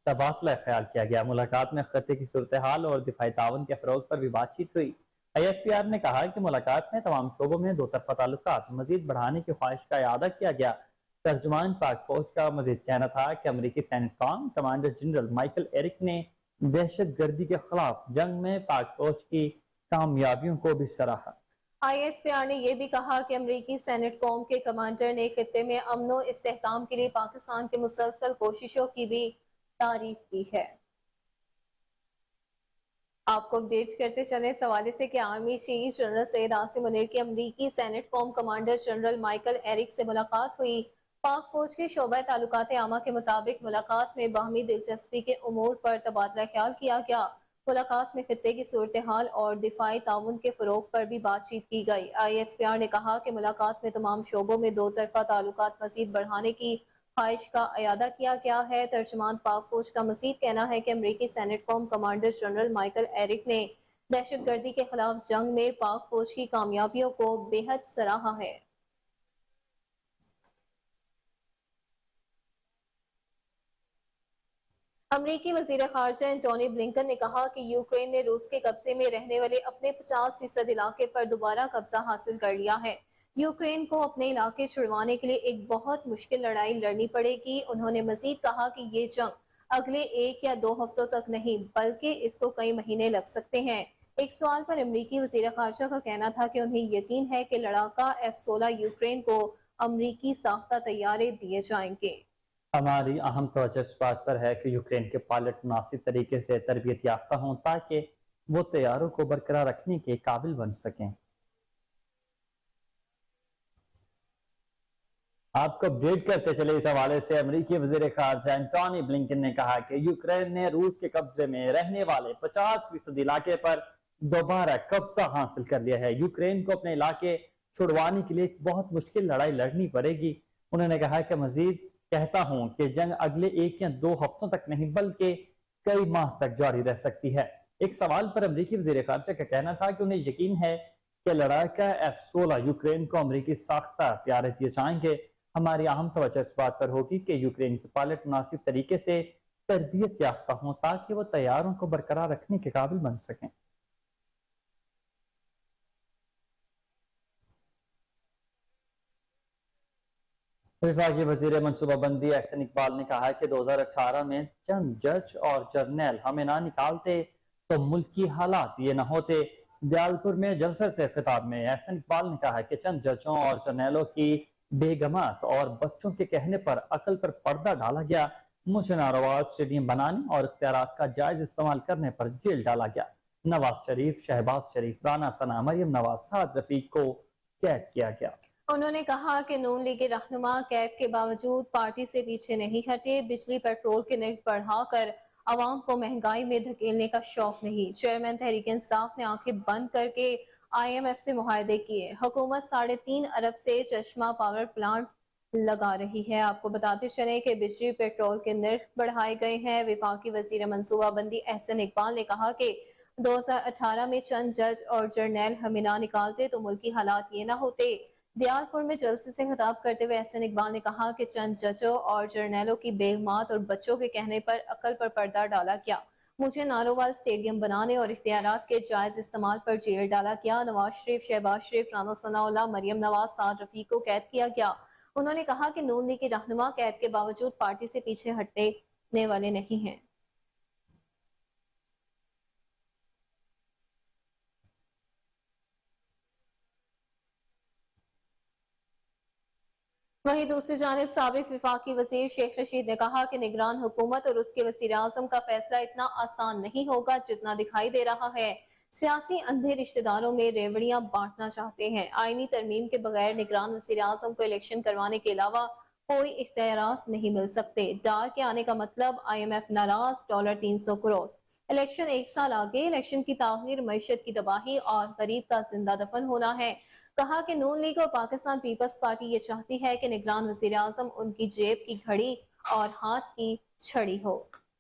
تبادلہ خیال کیا گیا۔ ملاقات میں خطے کی صورتحال اور دفاعی تعاون کے فروغ پر بھی بات چیت ہوئی۔ ISPR نے کہا کہ ملاقات میں تمام شعبوں میں دو طرفہ تعلقات مزید بڑھانے کی خواہش کا اعادہ کیا گیا۔ ترجمان پاک فوج کا مزید کہنا تھا کہ امریکی سینٹ کام کمانڈر جنرل مائیکل ایرک نے دہشت گردی کے خلاف جنگ میں پاک فوج کی کامیابیوں کو بھی سراہا۔ ISPR نے یہ بھی کہا کہ امریکی سینٹ کوم کے کمانڈر نے خطے میں امن و استحکام کے لیے پاکستان کے مسلسل کوششوں کی بھی تعریف کی ہے۔ آپ کو اپڈیٹ کرتے چلیں اس حوالے سے کہ army chief general Syed Asim Munir کی امریکی سینٹ کوم کمانڈر جنرل مائیکل ایرک سے ملاقات ہوئی۔ پاک فوج کے شعبہ تعلقات عامہ کے مطابق ملاقات میں باہمی دلچسپی کے امور پر تبادلہ خیال کیا گیا۔ ملاقات میں خطے کی صورتحال اور دفاعی تعاون کے فروغ پر بھی بات چیت کی گئی۔ ISPR نے کہا کہ ملاقات میں تمام شعبوں میں دو طرفہ تعلقات مزید بڑھانے کی خواہش کا اعادہ کیا گیا ہے۔ ترجمان پاک فوج کا مزید کہنا ہے کہ امریکی سینٹ کوم کمانڈر جنرل مائیکل ایرک نے دہشت گردی کے خلاف جنگ میں پاک فوج کی کامیابیوں کو بے حد سراہا ہے۔ امریکی وزیر خارجہ انٹونی بلنکن نے کہا کہ یوکرین نے روس کے قبضے میں رہنے والے اپنے 50% علاقے پر دوبارہ قبضہ حاصل کر لیا ہے۔ یوکرین کو اپنے علاقے چھڑوانے کے لیے ایک بہت مشکل لڑائی لڑنی پڑے گی۔ انہوں نے مزید کہا کہ یہ جنگ اگلے 1 یا 2 ہفتوں تک نہیں بلکہ اس کو کئی مہینے لگ سکتے ہیں۔ ایک سوال پر امریکی وزیر خارجہ کا کہنا تھا کہ انہیں یقین ہے کہ لڑاکا F-16 یوکرین کو امریکی ساختہ طیارے دیے جائیں گے۔ ہماری اہم توجہ اس بات پر ہے کہ یوکرین کے پائلٹ مناسب طریقے سے تربیت یافتہ ہوں تاکہ وہ طیاروں کو برقرار رکھنے کے قابل بن سکیں۔ آپ کو اپڈیٹ کرتے چلے اس حوالے سے امریکی وزیر خارجہ انٹونی بلنکن نے کہا کہ یوکرین نے روس کے قبضے میں رہنے والے 50% علاقے پر دوبارہ قبضہ حاصل کر لیا ہے۔ یوکرین کو اپنے علاقے چھڑوانے کے لیے ایک بہت مشکل لڑائی لڑنی پڑے گی۔ انہوں نے کہا کہ مزید کہتا ہوں کہ جنگ اگلے 1 یا 2 ہفتوں تک نہیں بلکہ کئی ماہ تک جاری رہ سکتی ہے۔ ایک سوال پر امریکی وزیر خارجہ کا کہنا تھا کہ انہیں یقین ہے کہ لڑاکا F-16 یوکرین کو امریکی ساختہ طیارے دیے جائیں گے۔ ہماری اہم توجہ اس بات پر ہوگی کہ یوکرین کے پائلٹ مناسب طریقے سے تربیت یافتہ ہوں تاکہ وہ طیاروں کو برقرار رکھنے کے قابل بن سکیں۔ وفاقی وزیر منصوبہ بندی احسن اقبال نے کہا کہ 2018 میں چند جج اور جرنیل ہمیں نہ نکالتے تو ملکی حالات یہ نہ ہوتے۔ دیالپور میں جلسے سے خطاب میں احسن اقبال نے کہا کہ چند ججوں اور جرنیلوں کی بیگمات اور بچوں کے کہنے پر عقل پر پردہ ڈالا گیا، مجھے ناروا اسٹیڈیم بنانے اور اختیارات کا جائز استعمال کرنے پر جیل ڈالا گیا۔ نواز شریف، شہباز شریف، رانا ثنا، مریم نواز، سعد رفیق کو قید کیا گیا۔ انہوں نے کہا کہ نون لیگ رہنما قید کے باوجود پارٹی سے پیچھے نہیں ہٹے۔ بجلی پیٹرول کے نرخ بڑھا کر عوام کو مہنگائی میں دھکیلنے کا شوق نہیں۔ چیئرمین تحریک انصاف نے آنکھیں بند کر کے IMF سے معاہدے کیے۔ حکومت 3.5 ارب سے چشمہ پاور پلانٹ لگا رہی ہے۔ آپ کو بتاتے چلیں کہ بجلی پیٹرول کے نرخ بڑھائے گئے ہیں۔ وفاقی وزیر منصوبہ بندی احسن اقبال نے کہا کہ 2018 میں چند جج اور جرنیل ہمیں نہ نکالتے تو ملکی حالات یہ نہ ہوتے۔ دیالپور میں جلسے سے خطاب کرتے ہوئے احسن اقبال نے کہا کہ چند ججوں اور جرنیلوں کی بیگمات اور بچوں کے کہنے پر عقل پر پردہ ڈالا گیا، मुझे नारोवाल स्टेडियम बनाने और इख्तियारात के जायज इस्तेमाल पर जेल डाला गया। नवाज शरीफ, शहबाज शरीफ, राना सनाउल्लाह, मरियम नवाज, साद रफीक को कैद किया गया। उन्होंने कहा कि नून लीग के रहनुमा कैद के बावजूद पार्टी से पीछे हटने वाले नहीं हैं। वहीं दूसरी जानिब साबिक विफाकी वजीर शेख रशीद ने कहा कि निगरान हुकूमत और उसके वजीर आजम का फैसला इतना आसान नहीं होगा जितना दिखाई दे रहा है। सियासी अंधे रिश्तेदारों में रेवड़ियां बांटना चाहते हैं। आईनी तरमीम के बगैर निगरान वजीर आजम को इलेक्शन करवाने के अलावा कोई इख्तियारात नहीं मिल सकते। डार के आने का मतलब IMF नाराज, $300 करोड़। इलेक्शन एक साल आगे, इलेक्शन की ताखीर मईशत की तबाही और गरीब का जिंदा दफन होना है। कहा कि नून लीग और पाकिस्तान पीपल्स पार्टी ये चाहती है कि निगरान वजीर आजम उनकी जेब की घड़ी और हाथ की छड़ी हो।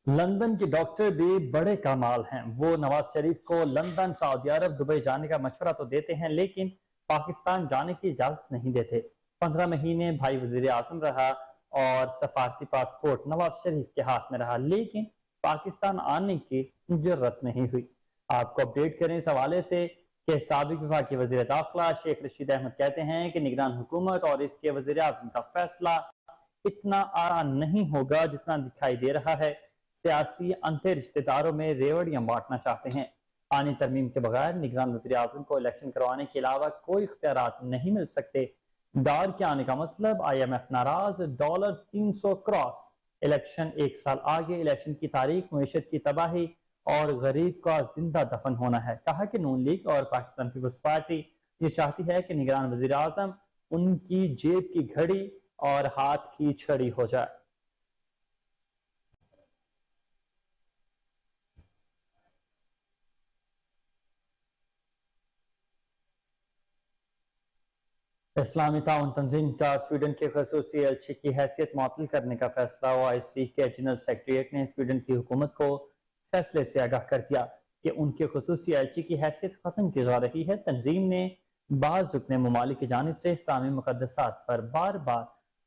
लंदन के डॉक्टर भी बड़े कमाल हैं। वो नवाज शरीफ को लंदन, सऊदी अरब, दुबई जाने का मशवरा तो देते हैं लेकिन पाकिस्तान जाने की इजाजत नहीं देते। 15 महीने भाई वजीर आजम रहा और सफारती पासपोर्ट नवाज शरीफ के हाथ में रहा, लेकिन पाकिस्तान आने की जरूरत नहीं हुई। आपको अपडेट करें इस हवाले से कि साबिक विभाग वजीर दाखिला शेख रशीद अहमद कहते हैं कि निगरान हुकूमत और इसके वजीर आजम का फैसला इतना आसान नहीं होगा जितना दिखाई दे रहा है। सियासी अंतर रिश्तेदारों में रेवड़ियां बांटना चाहते हैं। आनी तरमीम के बगैर निगरान वजीर आजम को इलेक्शन करवाने के अलावा कोई इख्तियारात नहीं मिल सकते। डार के आने का मतलब IMF नाराज, $300 क्रॉस। इलेक्शन एक साल आगे, इलेक्शन की तारीख मईशत की तबाही और गरीब का जिंदा दफन होना है। कहा कि नून लीग और पाकिस्तान पीपल्स पार्टी ये चाहती है कि निगरान वजीर आजम उनकी जेब की घड़ी और हाथ की छड़ी हो जाए। इस्लामी ताउन तंजीम का स्वीडन के खसूसी एल्ची की हैसियत मुअत्तल करने का फैसला OIC के जनरल सेक्रेटरीट ने स्वीडन की हुकूमत को फैसले से आगाह कर दिया कि उनके खसूसी एल्ची की हैसियत खत्म की जा रही है। तंजीम ने बाज़ रुकने ममालिक की जानिब से इस्लामी मुकद्दसात पर बार बार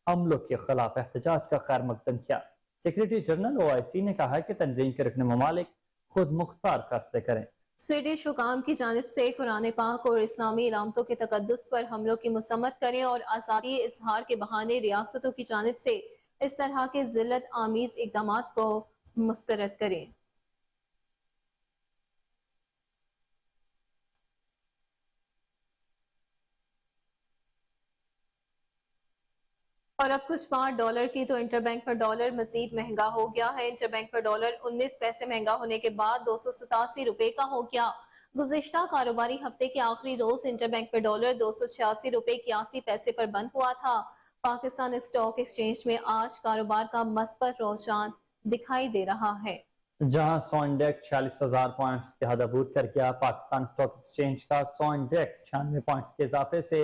हमलों के खिलाफ एहतजाज का खैर मकदम किया। सेक्रेटरी जनरल OIC ने कहा कि तंजीम के रुकने ममालिक खुद मुख्तार फैसले करें। स्वीडिश हुकाम की जानिब से कुरान पाक और इस्लामी इलामतों के तकद्दुस पर हमलों की मसम्मत करें और आज़ादी इजहार के बहाने रियासतों की जानिब से इस तरह के जिल्लत आमीज इकदामात को मुस्तरद करें। और अब कुछ $5 की तो इंटरबैंक पर डॉलर मजीद महंगा हो गया है। इंटरबैंक पर डॉलर 19 पैसे महंगा होने के बाद 287 रुपए का हो गया। गुज़िश्ता कारोबारी हफ्ते के आखिरी रोज इंटरबैंक पर डॉलर 286 रुपए 81 पैसे पर बंद हुआ था। पाकिस्तान स्टॉक एक्सचेंज में आज कारोबार का मस्बत रुझान दिखाई दे रहा है। जहां 100 इंडेक्स 46,000 पॉइंट्स के हद अबूर कर गया। पाकिस्तान स्टॉक एक्सचेंज का 100 इंडेक्स 96 पॉइंट्स के इजाफे से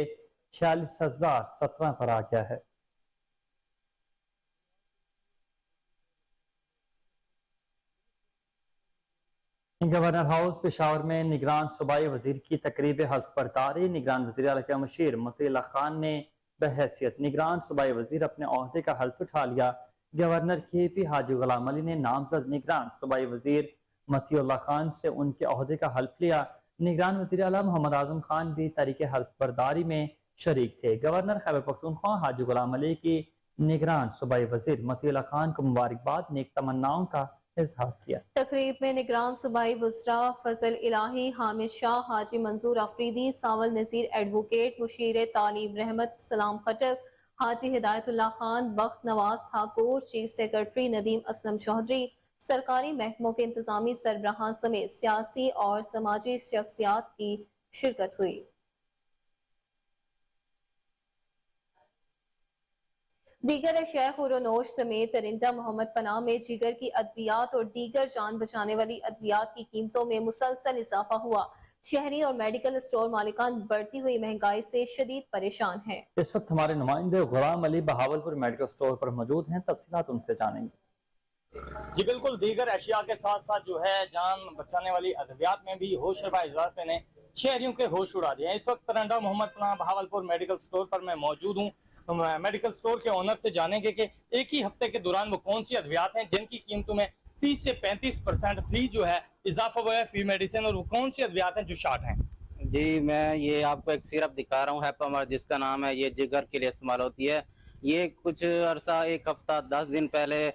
46,017 पर आ गया है। गवर्नर हाउस पेशावर में निगरान सूबाई वजीर की तकरीब हल्फ बर्दारी। निगरान वजीर आला के मुशीर मतीउल्लाह खान ने बहैसियत निगरान सूबाई वजीर अपने ओहदे का हल्फ उठा लिया। गवर्नर KP हाजी गुलाम अली ने नामजद निगरान सूबाई वजीर मतीउल्लाह खान से उनके ओहदे का हल्फ लिया। निगरान वजीर आला मोहम्मद आजम खान भी तरीके हल्फ बर्दारी में शरीक थे। गवर्नर खैबर पख्तूनख्वा हाजी गुलाम अली की निगरान सूबाई वजीर मतीउल्लाह खान को मुबारकबाद, नेक तमन्नाओं का इजहार किया। तकरीब में निगरान सूबाई वज़रा फजल इलाही, हामिद शाह, हाजी मंजूर अफरीदी, सावल नजीर एडवोकेट, मुशीर तालीम रहमत सलाम खटक, हाजी हिदायतुल्लाह खान, बख्त नवाज ठाकुर, चीफ सेक्रेटरी नदीम असलम चौधरी, सरकारी महकमों के इंतजामी सरबराहान समेत सियासी और समाजी शख्सियात की शिरकत हुई। दीगर शेख उरोनोश समेत तरिंदा मोहम्मद पनाह में जिगर की अद्वियात और दीगर जान बचाने वाली अद्वियात की कीमतों में मुसलसल इजाफा हुआ। शहरी और मेडिकल स्टोर मालिकान बढ़ती हुई महंगाई से शदीद परेशान हैं। इस वक्त हमारे नुमाइंदे गुलाम अली बहावलपुर मेडिकल स्टोर पर मौजूद हैं, तफसीलात उनसे जानेंगे। जी बिल्कुल, दीगर अशिया के साथ साथ जो है जान बचाने वाली अद्वियात में भी होश रफा इजाफे ने शहरियों के होश उड़ा दिए। इस वक्त तरंडा मोहम्मद पनाह बहावलपुर मेडिकल स्टोर पर मैं मौजूद हूँ। मेडिकल स्टोर के ओनर से जानेंगे कि एक ही हफ्ते के दौरान वो कौन सी अद्वियात हैं जिनकी कीमतों में 30 से 35% फी जो है इजाफा हुआ है फी मेडिसिन, और वो कौन सी अद्वियात हैं जो शार्ट हैं? जी, मैं ये आपको एक सिरप दिखा रहा हूँ हैपामर, जिसका नाम है, ये जिगर के लिए इस्तेमाल होती है। ये कुछ अरसा, एक हफ्ता 10 दिन पहले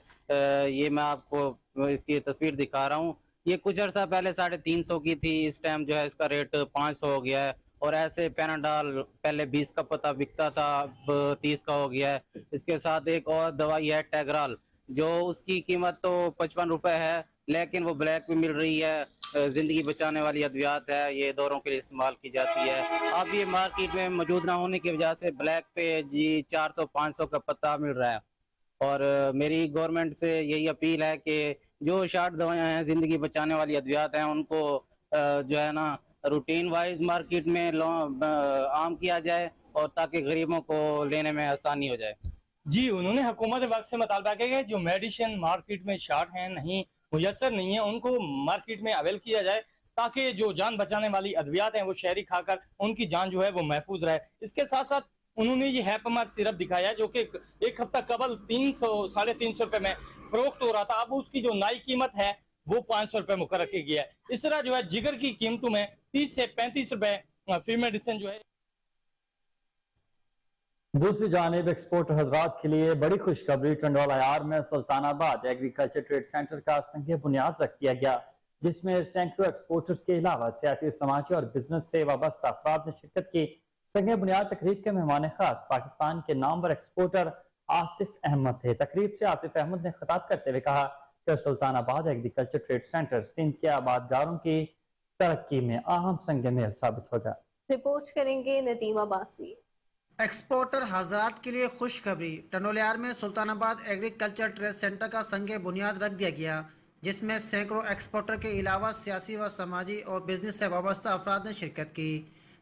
ये मैं आपको इसकी तस्वीर दिखा रहा हूँ। ये कुछ अरसा पहले 350 की थी, इस टाइम जो है इसका रेट 500 हो गया है। और ऐसे पैनाडॉल पहले 20 का पता बिकता था, अब 30 का हो गया है। इसके साथ एक और दवाई है टेग्राल, जो उसकी कीमत तो 55 रुपए है, लेकिन वो ब्लैक में मिल रही है। जिंदगी बचाने वाली अद्वियात है, ये दौरों के लिए इस्तेमाल की जाती है। अब ये मार्केट में मौजूद ना होने की वजह से ब्लैक पे जी 400-500 का पत्ता मिल रहा है। और मेरी गवर्नमेंट से यही अपील है कि जो शार्ट दवाएं हैं, जिंदगी बचाने वाली अद्वियात हैं, उनको जो है ना रूटीन वाइज मार्केट में आम किया जाए, और ताकि गरीबों को लेने में आसानी हो जाए। जी, उन्होंने हुकूमत वक्त से मुतालबा किया कि जो मेडिसिन मार्केट में शार्ट हैं, नहीं मुयसर नहीं है, उनको मार्केट में अवेल किया जाए, ताकि जो जान बचाने वाली अद्वियात हैं वो शहरी खाकर उनकी जान जो है वो महफूज रहे। इसके साथ साथ उन्होंने ये हैपामर सिरप दिखाया है, जो कि एक हफ्ता कबल 300-350 रुपए में फरोख्त हो रहा था। अब उसकी जो नई कीमत है वो 500 रुपए मुकर्रर की गई है। इस तरह जो है जिगर की कीमतों में 30 से 35 रुपए फी मेडिसिन जो है। दूसरी जानिब एक्सपोर्टर हजरात के लिए बड़ी खुशखबरी, टंडवाला यार में सुल्तानाबाद एग्रीकल्चर ट्रेड सेंटर का संग बुनियाद रख दिया गया, जिसमें सैकड़ों एक्सपोर्टर्स के अलावा सियासी, समाजी और बिजनेस से वाबस्ता अफराद ने शिरकत की। संग बुनियाद तकरीब के मेहमान खास पाकिस्तान के नामवर एक्सपोर्टर आसिफ अहमद थे। तकरीब से आसिफ अहमद ने खिताब करते हुए कहा कि Sultanabad agriculture trade centre Sindh के आबादगारों की तरक्की में अहम संग मेल साबित होगा। रिपोर्ट करेंगे नदीम अब्बासी। एक्सपोर्टर हजरात के लिए खुशखबरी, टंडोलियार में सुल्तानाबाद एग्रीकल्चर ट्रेड सेंटर का संग बुनियाद रख दिया गया, जिसमें सैकड़ों एक्सपोर्टर के अलावा सियासी व समाजी और बिजनेस से वाबस्ता अफराद ने शिरकत की।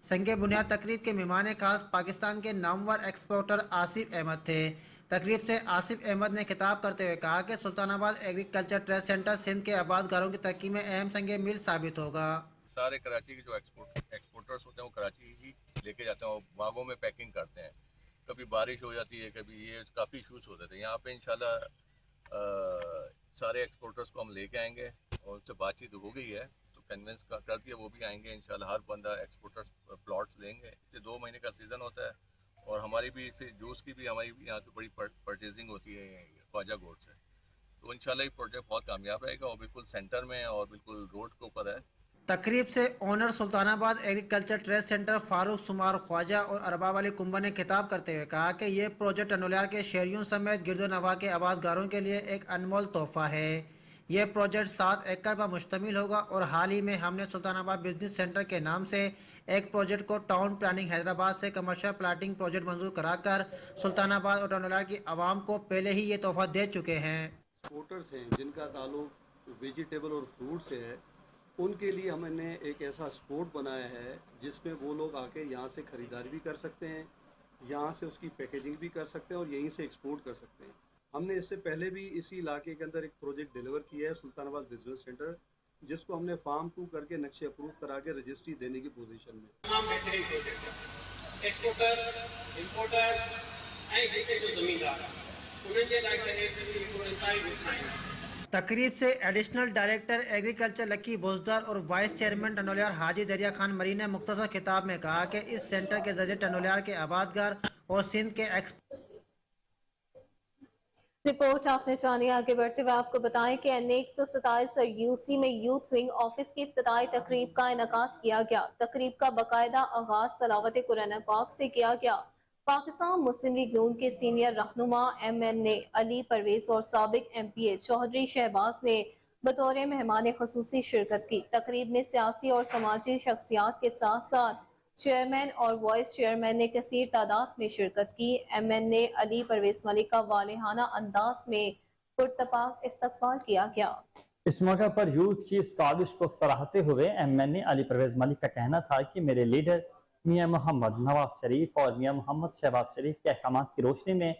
संग बुनियाद तकरीब के मेहमान खास पाकिस्तान के नामवर एक्सपोर्टर आसिफ अहमद थे। तकरीब से आसिफ अहमद ने खिताब करते हुए कहा कि Sultanabad agriculture trade centre Sindh के आबादगारों की तरक्की में अहम संग मील साबित होगा। सारे कराची के जो एक्सपोर्टर्स होते हैं वो कराची ही लेके जाते हैं और बागों में पैकिंग करते हैं। कभी बारिश हो जाती है, कभी ये काफ़ी इशूज़ होते थे। यहाँ पे इंशाल्लाह सारे एक्सपोर्टर्स को हम लेके आएंगे और उनसे बातचीत हो गई है, तो कन्विंस कर दिया, वो भी आएंगे इंशाल्लाह। हर बंदा एक्सपोर्टर्स प्लॉट्स लेंगे। इससे 2 महीने का सीज़न होता है, और हमारी भी फिर जूस की भी हमारी भी यहाँ पे बड़ी परचेजिंग होती है ख्वाजा गोड से। तो इंशाल्लाह ये प्रोजेक्ट बहुत कामयाब रहेगा और बिल्कुल सेंटर में और बिल्कुल रोड के ऊपर है। तकरीब से owner Sultanabad agriculture trade centre Farooq सुमार ख्वाजा और अरबाब अली कुंबा ने खिताब करते हुए कहा कि ये प्रोजेक्ट टंडोलियार के शहरियों समेत गिरदोनवा के आबादगारों के लिए एक अनमोल तोहफा है। ये प्रोजेक्ट 7 एकड़ पर मुश्तमिल होगा, और हाल ही में हमने सुल्तानाबाद बिजनेस सेंटर के नाम से एक प्रोजेक्ट को टाउन प्लानिंग हैदराबाद से कमर्शियल प्लाटिंग प्रोजेक्ट मंजूर कराकर सुल्तानाबाद और टंडोलियार की आवाम को पहले ही ये तोहफा दे चुके हैं। एक्सपोर्टर्स हैं जिनका ताल्लुक वेजिटेबल और फ्रूट से है, उनके लिए हमने एक ऐसा स्पॉट बनाया है जिसमें वो लोग आके यहाँ से ख़रीदारी भी कर सकते हैं, यहाँ से उसकी पैकेजिंग भी कर सकते हैं और यहीं से एक्सपोर्ट कर सकते हैं। हमने इससे पहले भी इसी इलाके के अंदर एक प्रोजेक्ट डिलीवर किया है, सुल्तानाबाद बिजनेस सेंटर, जिसको हमने फार्म 2 करके नक्शे अप्रूव करा के रजिस्ट्री देने की पोजीशन में। एक्सपोर्टर्स, इंपोर्टर्स एंड रिटेल जमींदार उन्हें जे लाइक है तकरीब से एडिशनल डायरेक्टर एग्रीकल्चर लकी बोजदार और वाइस चेयरमैन टंडोलियार हाजी दरिया खान मरी ने मुख्तसर खिताब में कहा कि इस सेंटर के जरिए टंडोलियार के आबादगार और सिंध के रिपोर्ट आपने जानी। आगे बढ़ते हुए आपको बताएं कि NA 127 और UC में यूथ विंग ऑफिस की इफ्तिताई तकरीब का इनेकाद किया गया। तकरीब का बाकायदा आगाज तलावत कुरान पाक से किया गया। पाकिस्तान मुस्लिम लीग नून के सीनियर रहनुमा MNA अली परवेज और साबिक MPA चौधरी शहबाज ने बतौर मेहमान खसूसी शिरकत की। तकरीब में सियासी और समाजी शख्सियात के साथ साथ चेयरमैन और वाइस चेयरमैन ने कसीर तादाद में शिरकत की। MNA अली परवेज मलिक का वालिहाना अंदाज में पुरतपाक इस्तकबाल किया गया। इस मौके पर यूथ की इस काविश को सराहते हुए MNA अली परवेज मलिक का कहना था कि मेरे लीडर मियां मोहम्मद नवाज शरीफ और मियां मोहम्मद शहबाज शरीफ के अहकामात की रोशनी में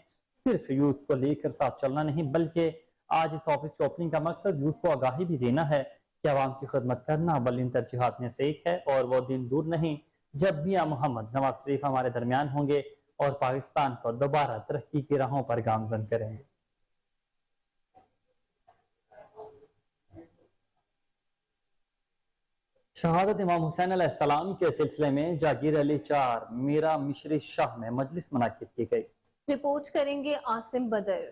सिर्फ यूथ को लेकर साथ चलना नहीं, बल्कि आज इस ऑफिस की ओपनिंग का मकसद यूथ को आगाही भी देना है कि आवाम की खिदमत करना बुलंद तरजीहात में से एक है, और वो दिन दूर नहीं जब मियां मोहम्मद नवाज शरीफ हमारे दरमियान होंगे और पाकिस्तान को दोबारा तरक्की की राहों पर गामजन करेंगे। शहादत इमाम हुसैन अलैहिस्सलाम के सिलसिले में जागीर अली 4 मीरा मिशरी शाह में मजलिस मुनाकिद की गई। रिपोर्ट करेंगे आसिम बदर।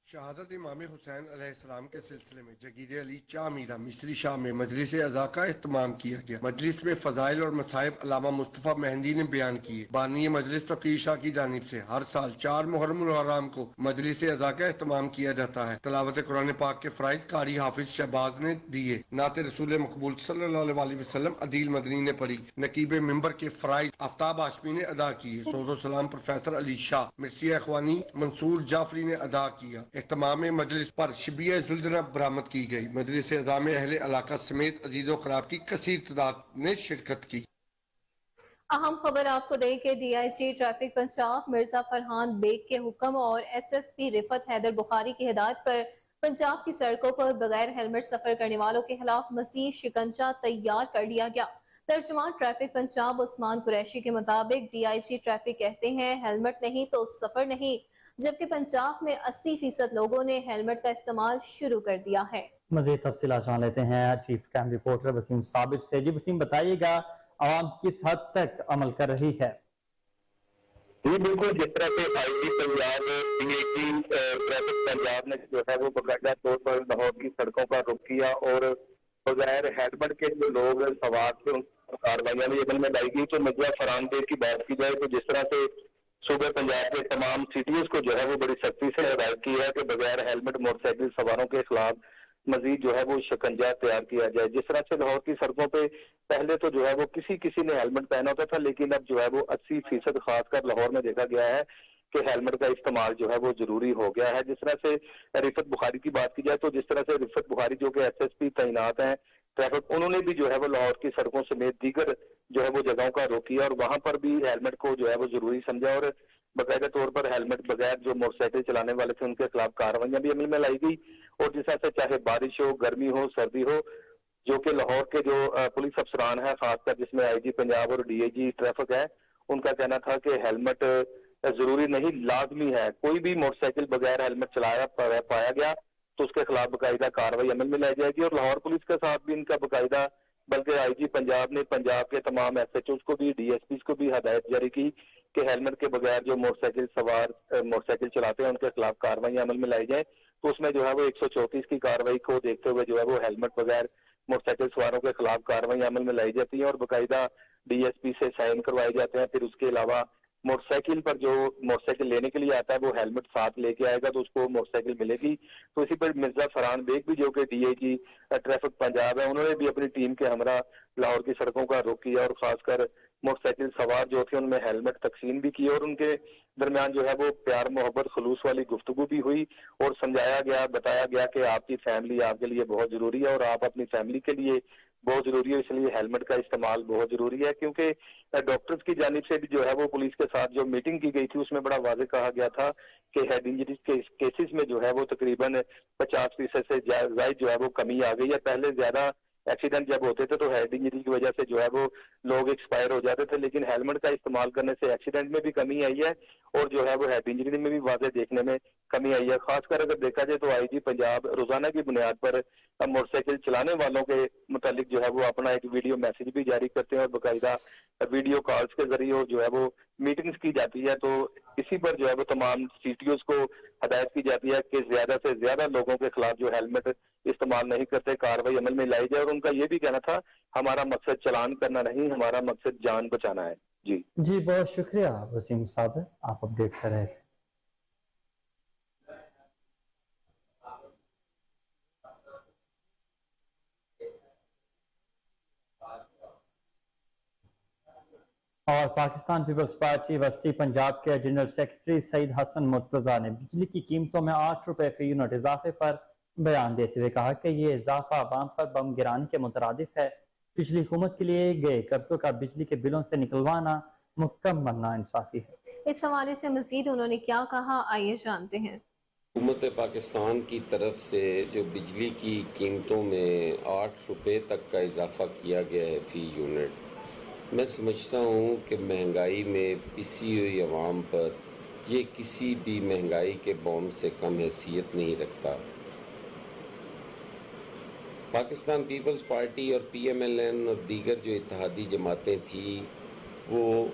शहादत इमाम हुसैन अलैहिस्सलाम के सिलसिले में जगीर अली चा मीरा मिस्री शाह में मजलिस अज़ा का एहतमाम किया गया। मजलिस में फ़ज़ाइल और मसाइब अल्लामा मुस्तफ़ा मेहंदी ने बयान किए। बानी मजलिस तक़ी शाह की जानिब से हर साल 4 मुहर्रम उल हराम को मजलिस अज़ा का एहतमाम किया जाता है। तलावत कुरान पाक के फ़राइज़ कारी हाफिज शहबाज ने दिए। नात रसूल मकबूल सल्लल्लाहु अलैहि वसल्लम अदील मदनी ने पढ़ी। नकीब मिंबर के फ़राइज़ आफ्ताब हाशमी ने अदा किए। सोज़ो सलाम प्रोफेसर अली शाह मिर्सी अखवानी मंसूर जाफरी ने अदा किया। इख्तिमाम मजलिस पर शिबिया जुल्दना बरामद की गई। मजलिस अज़ा में अहले इलाका समेत अजीज़ो क़राब की कसीर तादाद ने शिरकत की। अहम खबर आपको दें कि DIG ट्रैफिक पंजाब मिर्जा फरहान बेग के हुक्म और SSP रिफत हैदर बुखारी की हिदायत पर पंजाब की सड़कों पर बगैर हेलमेट सफर करने वालों के खिलाफ मजीद शिकंजा तैयार कर लिया गया। तर्जुमान ट्रैफिक पंजाब उस्मान कुरैशी के मुताबिक DIG ट्रैफिक कहते हैं हेलमेट नहीं तो सफर नहीं, जबकि पंजाब में 80% लोगों ने हेलमेट का इस्तेमाल शुरू कर दिया है। मज़ीद तफसीलात जान लेते हैं चीफ कैम रिपोर्टर वसीम साबिर से। जी वसीम, बताइएगा आवाम किस हद तक अमल कर रही है? जी बिल्कुल, जिस तरह से IG Punjab DIG traffic Punjab ने जो है वो बाकायदा तौर पर लाहौर की सड़कों का रुख किया और बगैर हेलमेट के जो लोग सवार थे उन कार्रवाइयां भी अमल में लाई गई। तो मिर्जा फरहान बेग की बात की जाए तो जिस तरह से सूबे पंजाब के तमाम सिटीज को जो है वो बड़ी सख्ती से हिदायत की है कि बगैर हेलमेट मोटरसाइकिल सवारों के खिलाफ मजीद जो है वो शिकंजा तैयार किया जाए। जिस तरह से लाहौर की सड़कों पे पहले तो जो है वो किसी ने हेलमेट पहना होता था, लेकिन अब जो है वो 80% खासकर लाहौर में देखा गया है कि हेलमेट का इस्तेमाल जो है वो जरूरी हो गया है। जिस तरह से रिफत बुखारी की बात की जाए तो जिस तरह से रिफत बुखारी जो कि SSP तैनात हैं ट्रैफिक, उन्होंने भी जो है वो लाहौर की सड़कों समेत दीगर जो है वो जगहों का रुख किया और वहां पर भी हेलमेट को जो है वो जरूरी समझा और बाकायदा तौर पर हेलमेट बगैर जो मोटरसाइकिल चलाने वाले थे उनके खिलाफ कार्रवाइयां भी अमल में लाई गई। और जिस तरह से चाहे बारिश हो, गर्मी हो, सर्दी हो, जो कि लाहौर के जो पुलिस अफसरान है खासकर जिसमें IG पंजाब और DIG ट्रैफिक है, उनका कहना था कि हेलमेट जरूरी नहीं लाजमी है। कोई भी मोटरसाइकिल बगैर हेलमेट चलाया पाया गया तो उसके खिलाफ बाकायदा कार्रवाई अमल में लाई जाएगी। और लाहौर पुलिस के साथ भी इनका बाकायदा, बल्कि IG पंजाब ने पंजाब के तमाम SHOs को भी, DSPs को भी हदायत जारी की कि हेलमेट के बगैर जो मोटरसाइकिल सवार मोटरसाइकिल चलाते हैं उनके खिलाफ कार्रवाई अमल में लाई जाए। तो उसमें जो है वो 134 की कार्रवाई को देखते हुए जो है वो हेलमेट बगैर मोटरसाइकिल सवारों के खिलाफ कार्रवाई अमल में लाई जाती है और बाकायदा DSP से साइन करवाए जाते हैं। फिर उसके अलावा मोटरसाइकिल पर जो मोटरसाइकिल लेने के लिए आता है वो हेलमेट साथ लेके आएगा तो उसको मोटरसाइकिल मिलेगी। तो इसी पर मिर्जा फरहान बेग भी जो कि DIG ट्रैफिक पंजाब है, उन्होंने भी अपनी टीम के हमरा लाहौर की सड़कों का रुख किया और खासकर मोटरसाइकिल सवार जो थे उनमें हेलमेट तकसीम भी की और उनके दरमियान जो है वो प्यार मोहब्बत खलूस वाली गुफ्तगू भी हुई और समझाया गया, बताया गया कि आपकी फैमिली आपके लिए बहुत जरूरी है और आप अपनी फैमिली के लिए बहुत जरूरी है, इसलिए हेलमेट का इस्तेमाल बहुत जरूरी है। क्योंकि डॉक्टर्स की जानिब से भी जो है वो पुलिस के साथ जो मीटिंग की गई थी उसमें बड़ा वाज़ेह कहा गया था कि हेड इंजरीज के केसेस में जो है वो तकरीबन 50% से ज्यादा जो है वो कमी आ गई है। पहले ज्यादा एक्सीडेंट जब होते थे तो हेड इंजरी की वजह से जो है वो लोग एक्सपायर हो जाते थे, लेकिन हेलमेट का इस्तेमाल करने से एक्सीडेंट में भी कमी आई है और जो है वो हेड इंजरी में भी वाज़ेह देखने में कमी आई है। खासकर अगर देखा जाए तो IG पंजाब रोजाना की बुनियाद पर मोटरसाइकिल चलाने वालों के मुतालिक जो है वो अपना एक वीडियो मैसेज भी जारी करते हैं और बाकायदा वीडियो कॉल्स के जरिए जो है वो मीटिंग्स की जाती है। तो इसी पर जो है वो तमाम CTOs को हदायत की जाती है कि ज्यादा से ज्यादा लोगों के खिलाफ जो हेलमेट इस्तेमाल नहीं करते कार्रवाई अमल में लाई जाए। और उनका ये भी कहना था हमारा मकसद चलान करना नहीं, हमारा मकसद जान बचाना है। जी बहुत शुक्रिया वसीम साहब, आप अपडेट कर रहे थे। और पाकिस्तान पीपल्स पार्टी वस्ती पंजाब के जनरल सेक्रेटरी सईद हसन मुर्तजा ने बिजली की कीमतों में 8 रुपए फी यूनिट इजाफे पर बयान देते हुए कहा कि ये इजाफा आवाम पर बम गिराने के मुतरादिफ है। पिछली हुकूमत के लिए गए कर्जों का बिजली के बिलों से निकलवाना मुकम्मल नाइंसाफी है। इस हवाले से मजीद उन्होंने क्या कहा, आइए जानते हैं। हुकूमत पाकिस्तान की तरफ से जो बिजली की कीमतों में 8 रुपए तक का इजाफा किया गया है फ़ी यूनिट, मैं समझता हूँ कि महंगाई में पिसी हुई आवाम पर ये किसी भी महंगाई के बॉम्ब से कम हैसियत नहीं रखता। پاکستان پیپلز پارٹی اور PMLN اور دیگر جو اتحادی جماعتیں تھیں وہ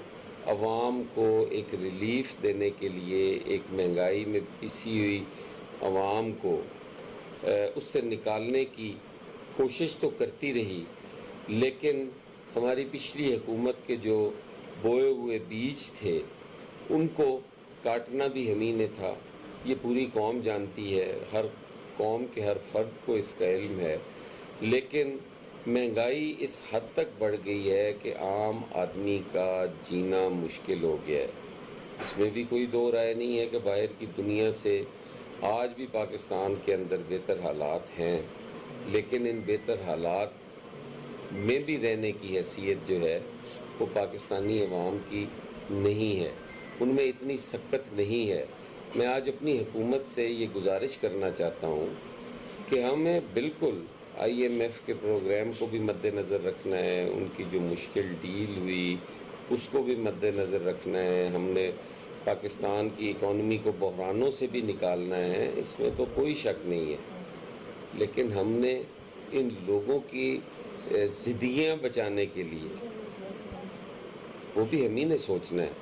عوام کو ایک ریلیف دینے کے لیے ایک مہنگائی میں پسی ہوئی عوام کو اس سے نکالنے کی کوشش تو کرتی رہی، لیکن ہماری پچھلی حکومت کے جو بوئے ہوئے بیج تھے ان کو کاٹنا بھی ہمیں نے تھا۔ یہ پوری قوم جانتی ہے، ہر قوم کے ہر فرد کو اس کا علم ہے، لیکن مہنگائی اس حد تک بڑھ گئی ہے کہ عام آدمی کا جینا مشکل ہو گیا ہے۔ اس میں بھی کوئی دو رائے نہیں ہے کہ باہر کی دنیا سے آج بھی پاکستان کے اندر بہتر حالات ہیں، لیکن ان بہتر حالات میں بھی رہنے کی حیثیت جو ہے وہ پاکستانی عوام کی نہیں ہے، ان میں اتنی سخت نہیں ہے۔ میں آج اپنی حکومت سے یہ گزارش کرنا چاہتا ہوں کہ ہمیں بالکل IMF کے پروگرام کو بھی مد نظر رکھنا ہے، ان کی جو مشکل ڈیل ہوئی اس کو بھی مد نظر رکھنا ہے، ہم نے پاکستان کی اکانومی کو بحرانوں سے بھی نکالنا ہے، اس میں تو کوئی شک نہیں ہے، لیکن ہم نے ان لوگوں کی زندگیاں بچانے کے لیے وہ بھی ہم ہی نے سوچنا ہے۔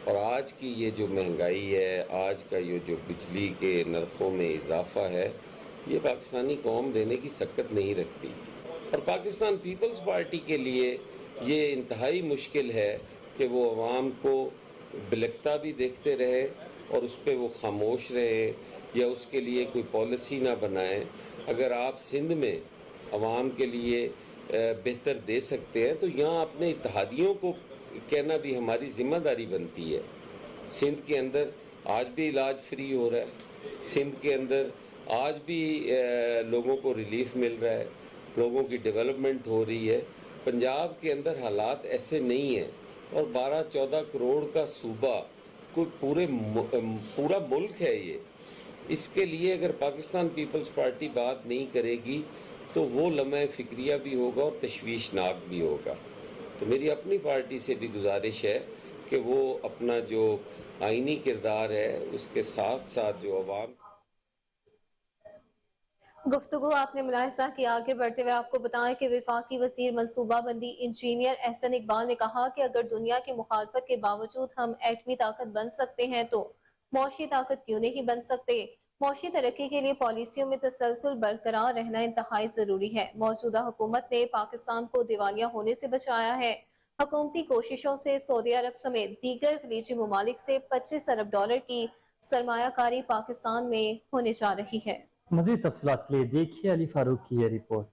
اور آج کی یہ جو مہنگائی ہے، آج کا یہ جو بجلی کے نرخوں میں اضافہ ہے، یہ پاکستانی قوم دینے کی سکت نہیں رکھتی، اور پاکستان پیپلز پارٹی کے لیے یہ انتہائی مشکل ہے کہ وہ عوام کو بلکتا بھی دیکھتے رہے اور اس پہ وہ خاموش رہے یا اس کے لیے کوئی پالیسی نہ بنائیں۔ اگر آپ سندھ میں عوام کے لیے بہتر دے سکتے ہیں تو یہاں اپنے اتحادیوں کو کہنا بھی ہماری ذمہ داری بنتی ہے۔ سندھ کے اندر آج بھی علاج فری ہو رہا ہے، سندھ کے اندر آج بھی لوگوں کو ریلیف مل رہا ہے، لوگوں کی ڈیولپمنٹ ہو رہی ہے۔ پنجاب کے اندر حالات ایسے نہیں ہیں، اور 12-14 کروڑ کا صوبہ کوئی پورا ملک ہے یہ۔ اس کے لیے اگر پاکستان پیپلز پارٹی بات نہیں کرے گی تو وہ لمحہ فکریہ بھی ہوگا اور تشویشناک بھی ہوگا۔ تو میری اپنی پارٹی سے بھی گزارش ہے کہ وہ اپنا جو آئینی کردار ہے اس کے ساتھ ساتھ جو عوام گفتگو آپ نے ملاحظہ کیا۔ آگے بڑھتے ہوئے آپ کو بتائیں کہ وفاقی وزیر منصوبہ بندی انجینئر احسن اقبال نے کہا کہ اگر دنیا کی مخالفت کے باوجود ہم ایٹمی طاقت بن سکتے ہیں تو معاشی طاقت کیوں نہیں بن سکتے۔ معاشی ترقی کے لیے پالیسیوں میں تسلسل برقرار رہنا انتہائی ضروری ہے۔ موجودہ حکومت نے پاکستان کو دیوالیہ ہونے سے بچایا ہے۔ حکومتی کوششوں سے سعودی عرب سمیت دیگر خلیجی ممالک سے $25 ارب کی سرمایہ کاری پاکستان میں ہونے جا رہی ہے۔ مزید تفصیلات کے لیے دیکھیے علی فاروق کی یہ report.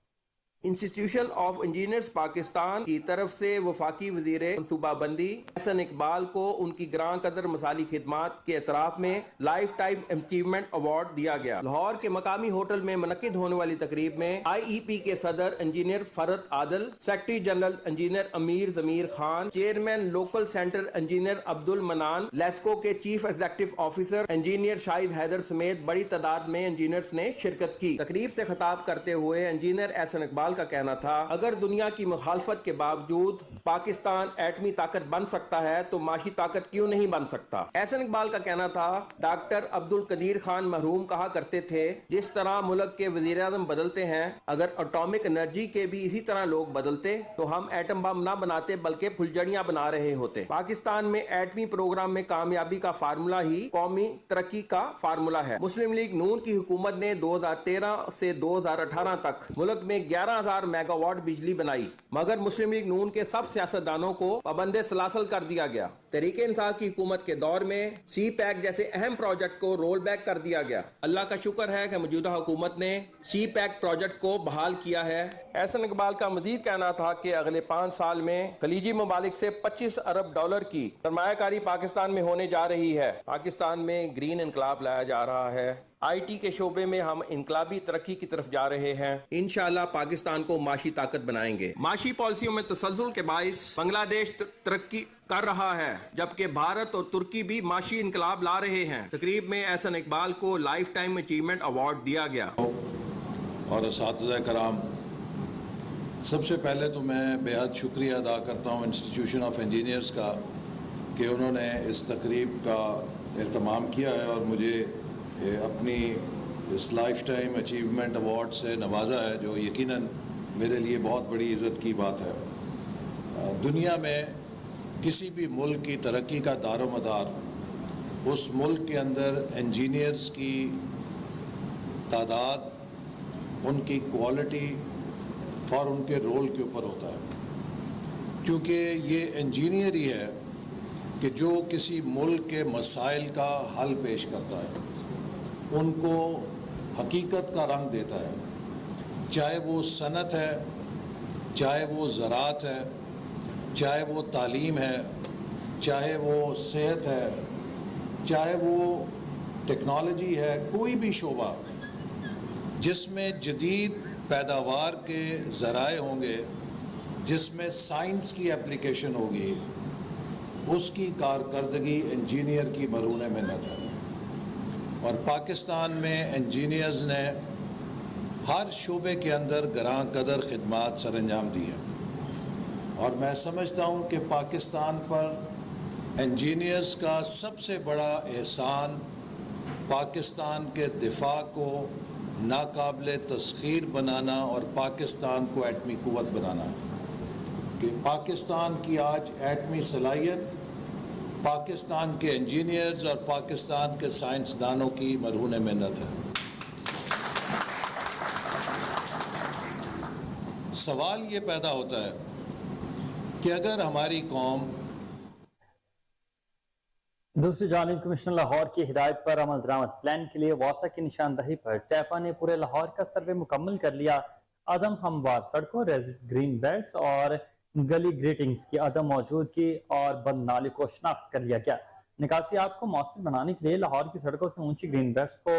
Institution of engineers Pakistan کی طرف سے وفاقی وزیر منصوبہ بندی احسن اقبال کو ان کی گراں قدر مثالی خدمات کے اعتراف میں لائف ٹائم اچیومنٹ ایوارڈ دیا گیا۔ لاہور کے مقامی ہوٹل میں منعقد ہونے والی تقریب میں IEP کے صدر انجینئر فرد عادل، سیکرٹری جنرل انجینئر امیر ضمیر Khan, chairman local centre engineer عبد المنان، لیسکو کے چیف ایگزیکٹو آفیسر انجینئر شاہد حیدر سمیت بڑی تعداد میں انجینئرز نے شرکت کی۔ تقریب سے خطاب کرتے ہوئے انجینئر احسن اقبال کا کہنا تھا اگر دنیا کی مخالفت کے باوجود پاکستان ایٹمی طاقت بن سکتا ہے تو معاشی طاقت کیوں نہیں بن سکتا۔ احسن اقبال کا کہنا تھا ڈاکٹر عبد القدیر خان مرحوم کہا کرتے تھے جس طرح ملک کے وزیر اعظم بدلتے ہیں اگر اٹامک انرجی کے بھی اسی طرح لوگ بدلتے تو ہم ایٹم بم نہ بناتے بلکہ پھلجڑیاں بنا رہے ہوتے۔ پاکستان میں ایٹمی پروگرام میں کامیابی کا فارمولہ ہی قومی ترقی کا فارمولہ ہے۔ مسلم لیگ نون کی حکومت نے 2013 سے 2018 تک ملک میں 11,000 میگا واٹ بجلی بنائی، مگر مسلم لیگ نون کے سب سیاستدانوں کو پابند سلاسل کر دیا گیا۔ تحریک انصاف کی حکومت کے دور میں سی پیک جیسے اہم پروجیکٹ کو رول بیک کر دیا گیا۔ اللہ کا شکر ہے کہ موجودہ حکومت نے سی پیک پروجیکٹ کو بحال کیا ہے۔ احسن اقبال کا مزید کہنا تھا کہ اگلے 5 سال میں خلیجی ممالک سے $25 ارب کی سرمایہ کاری پاکستان میں ہونے جا رہی ہے۔ پاکستان میں گرین انقلاب لایا جا رہا ہے۔ IT کے شعبے میں ہم انقلابی ترقی کی طرف جا رہے ہیں۔ انشاءاللہ پاکستان کو معاشی طاقت بنائیں گے۔ معاشی پالیسیوں میں تسلسل کے باعث بنگلہ دیش ترقی کر رہا ہے جبکہ بھارت اور ترکی بھی معاشی انقلاب لا رہے ہیں۔ تقریب میں احسن اقبال کو لائف ٹائم اچیومنٹ ایوارڈ دیا گیا۔ اور اساتذہ کرام، سب سے پہلے تو میں بے حد شکریہ ادا کرتا ہوں انسٹیٹیوشن آف انجینئرز کا کہ انہوں نے اس تقریب کا اہتمام کیا ہے اور مجھے اپنی اس لائف ٹائم اچیومنٹ ایوارڈ سے نوازا ہے، جو یقیناً میرے لیے بہت بڑی عزت کی بات ہے۔ دنیا میں کسی بھی ملک کی ترقی کا دار و مدار اس ملک کے اندر انجینئرز کی تعداد، ان کی کوالٹی اور ان کے رول کے اوپر ہوتا ہے، کیونکہ یہ انجینئر ہی ہے کہ جو کسی ملک کے مسائل کا حل پیش کرتا ہے، ان کو حقیقت کا رنگ دیتا ہے، چاہے وہ صنعت ہے، چاہے وہ زراعت ہے، چاہے وہ تعلیم ہے، چاہے وہ صحت ہے، چاہے وہ ٹیکنالوجی ہے، کوئی بھی شعبہ جس میں جدید پیداوار کے ذرائع ہوں گے، جس میں سائنس کی اپلیکیشن ہوگی، اس کی کارکردگی انجینئر کی مرہون منت ہے۔ اور پاکستان میں انجینئرز نے ہر شعبے کے اندر گراں قدر خدمات سر انجام دی ہیں، اور میں سمجھتا ہوں کہ پاکستان پر انجینئرز کا سب سے بڑا احسان پاکستان کے دفاع کو ناقابل تسخیر بنانا اور پاکستان کو ایٹمی قوت بنانا ہے، کہ پاکستان کی آج ایٹمی صلاحیت پاکستان کے انجینئرز اور پاکستان کے سائنسدانوں کی مرہون محنت ہے۔ سوال یہ پیدا ہوتا ہے کہ اگر ہماری قوم دوسری جانب کمشنر لاہور کی ہدایت پر عمل درآمد پلان کے لیے واسا کی نشاندہی پر ٹیپا نے پورے لاہور کا سروے مکمل کر لیا۔ عدم ہموار سڑکوں، گرین بیلٹس اور گلی گریٹنگز کی عدم موجودگی اور بند نالے کو شناخت کر لیا گیا۔ نکاسیات کو مؤثر بنانے کے لیے لاہور کی سڑکوں سے اونچی گرین بیلٹس کو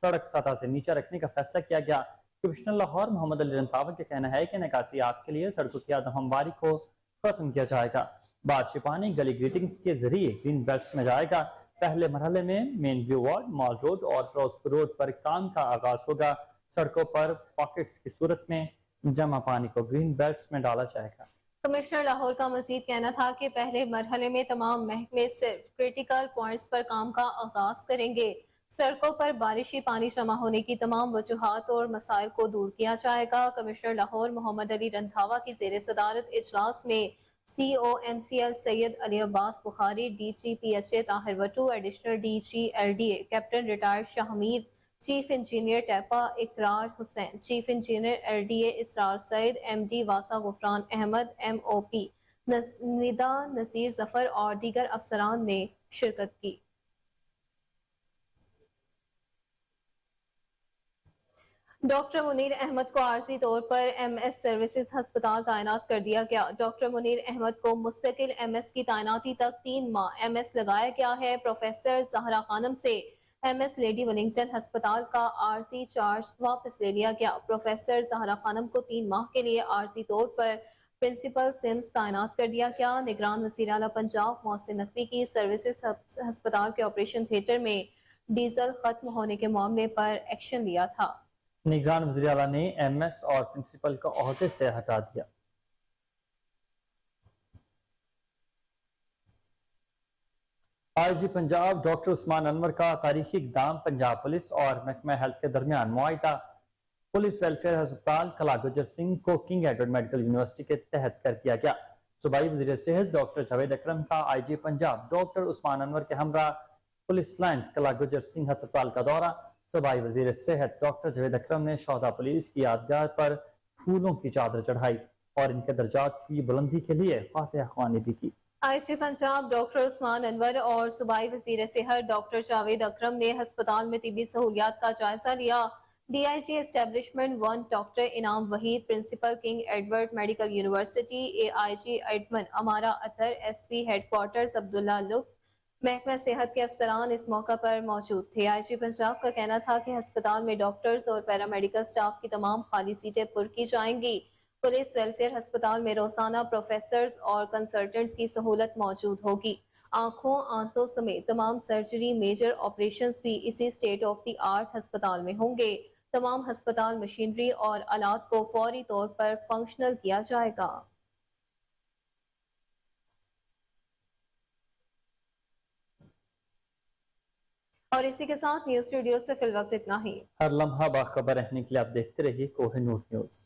سڑک سطح سے نیچے رکھنے کا فیصلہ کیا گیا۔ کمشنر لاہور محمد علی رنتاوا کا کہنا ہے کہ نکاسیات کے لیے سڑکوں کی عدم ہمواری کو ختم کیا جائے گا۔ بارشی پانی گلی گریٹنگز کے ذریعے گرین بیلٹس میں جائے گا۔ پہلے مرحلے میں مین ویو وارڈ، مال روڈ اور فیروزپور روڈ پر کام کا آغاز ہوگا۔ سڑکوں پر پاکٹس کی صورت میں جمع پانی کو گرین بیلٹس میں ڈالا جائے گا۔ کمشنر لاہور کا مزید کہنا تھا کہ پہلے مرحلے میں تمام محکمے صرف کرٹیکل پوائنٹس پر کام کا آغاز کریں گے۔ سڑکوں پر بارشی پانی جمع ہونے کی تمام وجوہات اور مسائل کو دور کیا جائے گا۔ کمشنر لاہور محمد علی رنتاوا کی زیر صدارت اجلاس میں C O M C L Syed Ali Abbas Bukhari, D G P H A Tahir Wattoo, additional D G L D A captain retired Shah Hamid, chief engineer TEPA Iqrar Hussain, chief engineer L D A Israr Saeed, M D واسا Ghufran Ahmad, M O P Nida Nazir Zafar اور دیگر افسران نے شرکت کی۔ ڈاکٹر منیر احمد کو عارضی طور پر ایم ایس سروسز ہسپتال تعینات کر دیا گیا۔ ڈاکٹر منیر احمد کو مستقل ایم ایس کی تعیناتی تک 3 ماہ ایم ایس لگایا گیا ہے۔ پروفیسر زہرا خانم سے ایم ایس لیڈی ولنگٹن ہسپتال کا عارضی چارج واپس لے لیا گیا۔ پروفیسر زہرا خانم کو 3 ماہ کے لیے عارضی طور پر پرنسپل سمز تعینات کر دیا گیا۔ نگران وزیر اعلیٰ پنجاب محسن نقوی کی سروسز ہسپتال کے آپریشن تھیٹر میں ڈیزل ختم ہونے کے معاملے پر ایکشن لیا تھا۔ نگران وزیر اعلیٰ نے ایم ایس اور پرنسپل کو عہدے سے ہٹا دیا۔ آئی جی پنجاب ڈاکٹر عثمان انور کا تاریخی اقدام پنجاب پولیس اور محکمہ ہیلتھ کے درمیان معاہدہ پولیس ویلفیئر ہسپتال کلا گجر سنگھ کو کنگ ایڈورڈ میڈیکل یونیورسٹی کے تحت کر دیا گیا۔ صوبائی وزیر صحت ڈاکٹر جاوید اکرم کا آئی جی پنجاب ڈاکٹر عثمان انور کے ہمراہ پولیس لائنز کلا گجر سنگھ ہسپتال کا دورہ۔ صوبائی وزیر صحت ڈاکٹر جاوید اکرم نے شہداء پولیس کی یادگار پر پھولوں کی چادر چڑھائی اور ان کے درجات کی بلندی کے لیے فاتحہ خوانی بھی کی۔ آئی جی پنجاب ڈاکٹر عثمان انور اور صوبائی وزیر صحت ڈاکٹر جاوید اکرم نے ہسپتال میں طبی سہولیات کا جائزہ لیا۔ D I G establishment 1 doctor Inam Waheed, principal King Edward medical university, A I G admin Amara Athar, S P headquarters Abdullah Lak, محکمہ صحت کے افسران اس موقع پر موجود تھے۔ آئی جی پنجاب کا کہنا تھا کہ ہسپتال میں ڈاکٹرز اور پیرامیڈیکل سٹاف کی تمام خالی سیٹیں پر کی جائیں گی۔ پولیس ویلفیئر ہسپتال میں روزانہ پروفیسرز اور کنسلٹنٹس کی سہولت موجود ہوگی۔ آنکھوں، آنتوں سمیت تمام سرجری میجر آپریشنز بھی اسی سٹیٹ آف دی آرٹ ہسپتال میں ہوں گے۔ تمام ہسپتال مشینری اور آلات کو فوری طور پر فنکشنل کیا جائے گا۔ और इसी के साथ न्यूज स्टूडियो से फिल वक्त इतना ही। हर लम्हा बाखबर रहने के लिए आप देखते रहिए कोहिनूर न्यूज।